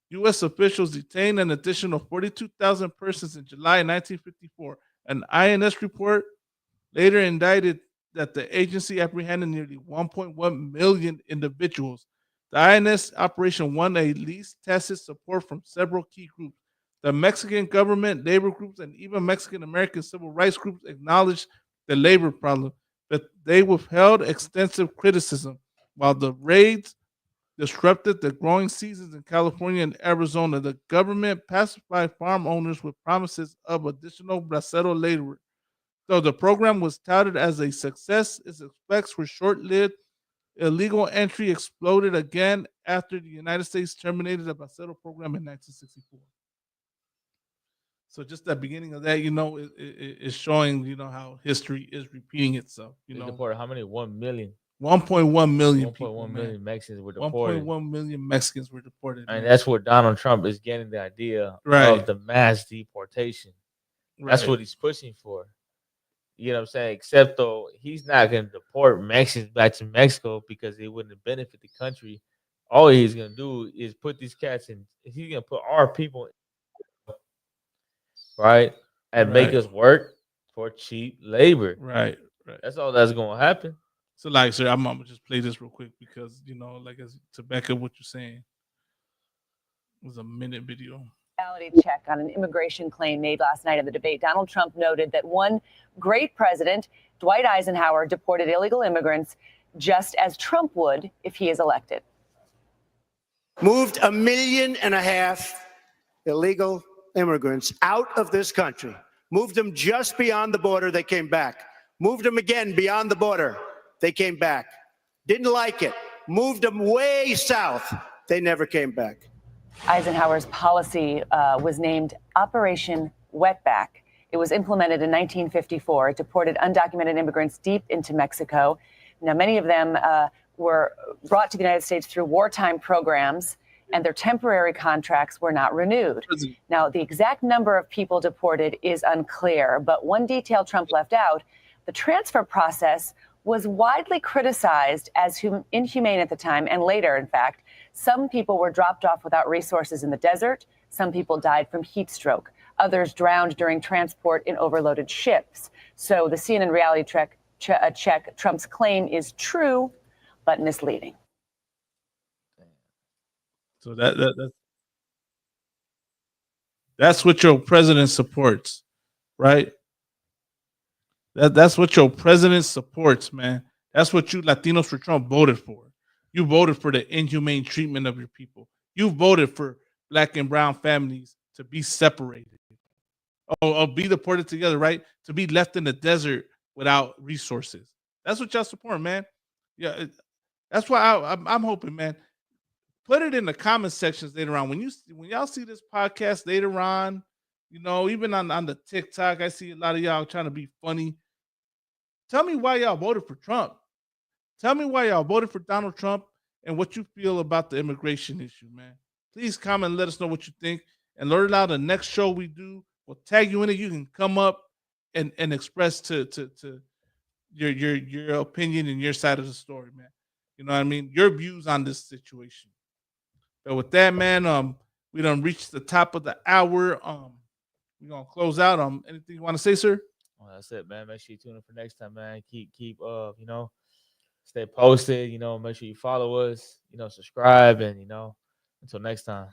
U.S. officials detained an additional 42,000 persons in July 1954. An INS report later indicted that the agency apprehended nearly 1.1 million individuals. The INS operation won a least tested support from several key groups. The Mexican government, labor groups, and even Mexican American civil rights groups acknowledged the labor problem, but they withheld extensive criticism. While the raids disrupted the growing seasons in California and Arizona, the government pacified farm owners with promises of additional bracero labor. Though the program was touted as a success, its effects were short-lived. Illegal entry exploded again after the United States terminated the bracero program in 1964. So just the beginning of that, is showing, how history is repeating itself. They deported how many? 1 million. 1.1 million 1.1 people, million man. Mexicans were deported. 1.1 million Mexicans were deported. And man. that's where Donald Trump is getting the idea Right. of the mass deportation. That's Right. what he's pushing for. You know what I'm saying? Except though he's not going to deport Mexicans back to Mexico because it wouldn't benefit the country. All he's going to do is put these cats in. He's going to put our people, right, and make Right. us work for cheap labor. Right. That's all that's going to happen. So, like, sir, I'm gonna just play this real quick because to back up what you're saying, it was a minute video. reality check on an immigration claim made last night in the debate. Donald Trump noted that one great president, Dwight Eisenhower, deported illegal immigrants just as Trump would if he is elected. Moved 1.5 million illegal immigrants out of this country. Moved them just beyond the border, they came back. Moved them again beyond the border, they came back. Didn't like it. Moved them way south, they never came back. Eisenhower's policy was named Operation Wetback. It was implemented in 1954. It deported undocumented immigrants deep into Mexico. Now, many of them were brought to the United States through wartime programs, and their temporary contracts were not renewed. Now, the exact number of people deported is unclear, but one detail Trump left out, the transfer process was widely criticized as inhumane at the time, and later, in fact. Some people were dropped off without resources in the desert. Some people died from heat stroke. Others drowned during transport in overloaded ships. So the CNN reality check, Trump's claim is true, but misleading. So that's what your president supports, right? That's what your president supports, man. That's what you Latinos for Trump voted for. You voted for the inhumane treatment of your people. You voted for Black and brown families to be separated or be deported together, right? To be left in the desert without resources. That's what y'all support, man. Yeah, that's why I'm hoping, man. Put it in the comment sections later on. When y'all see this podcast later on, you know, even on the TikTok, I see a lot of y'all trying to be funny. Tell me why y'all voted for Trump. Tell me why y'all voted for Donald Trump and what you feel about the immigration issue, man. Please comment and let us know what you think. And learn out the next show we do, we'll tag you in it. You can come up and express to your opinion and your side of the story, man. You know what I mean? Your views on this situation. So with that, man, we done reached the top of the hour. We're gonna close out. Anything you want to say, sir? Well, that's it, man. Make sure you tune in for next time, man. Keep you know, stay posted, you know, make sure you follow us, you know, subscribe, and you know, until next time.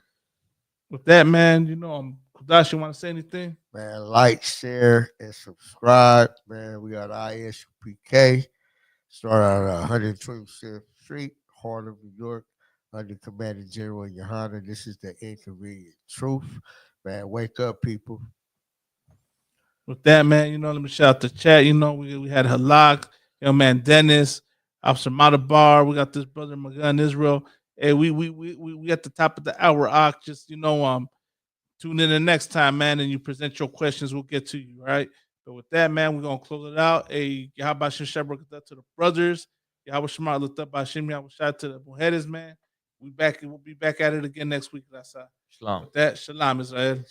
With that, man, you know, Kudash, you want to say anything? Man, like, share, and subscribe. Man, we got ISPK. Start out 126th Street, Harlem, New York, under Commander General Yohana. This is the inconvenient truth. Man, wake up, people. With that, man, you know, let me shout out the chat. You know, we had Halak, young man Dennis, Officer Matabar. We got this brother Magan Israel. Hey, we at the top of the hour, Ak. Just, you know, tune in the next time, man, and you present your questions. We'll get to you, all right? But with that, man, we're gonna close it out. Hey, Yahweh Shabbat to the brothers. Yahweh Shema looked up by Shem, Yahweh Shai to the Mujeres, man. We'll be back at it again next week. That's Shalom. With that, Shalom, Israel.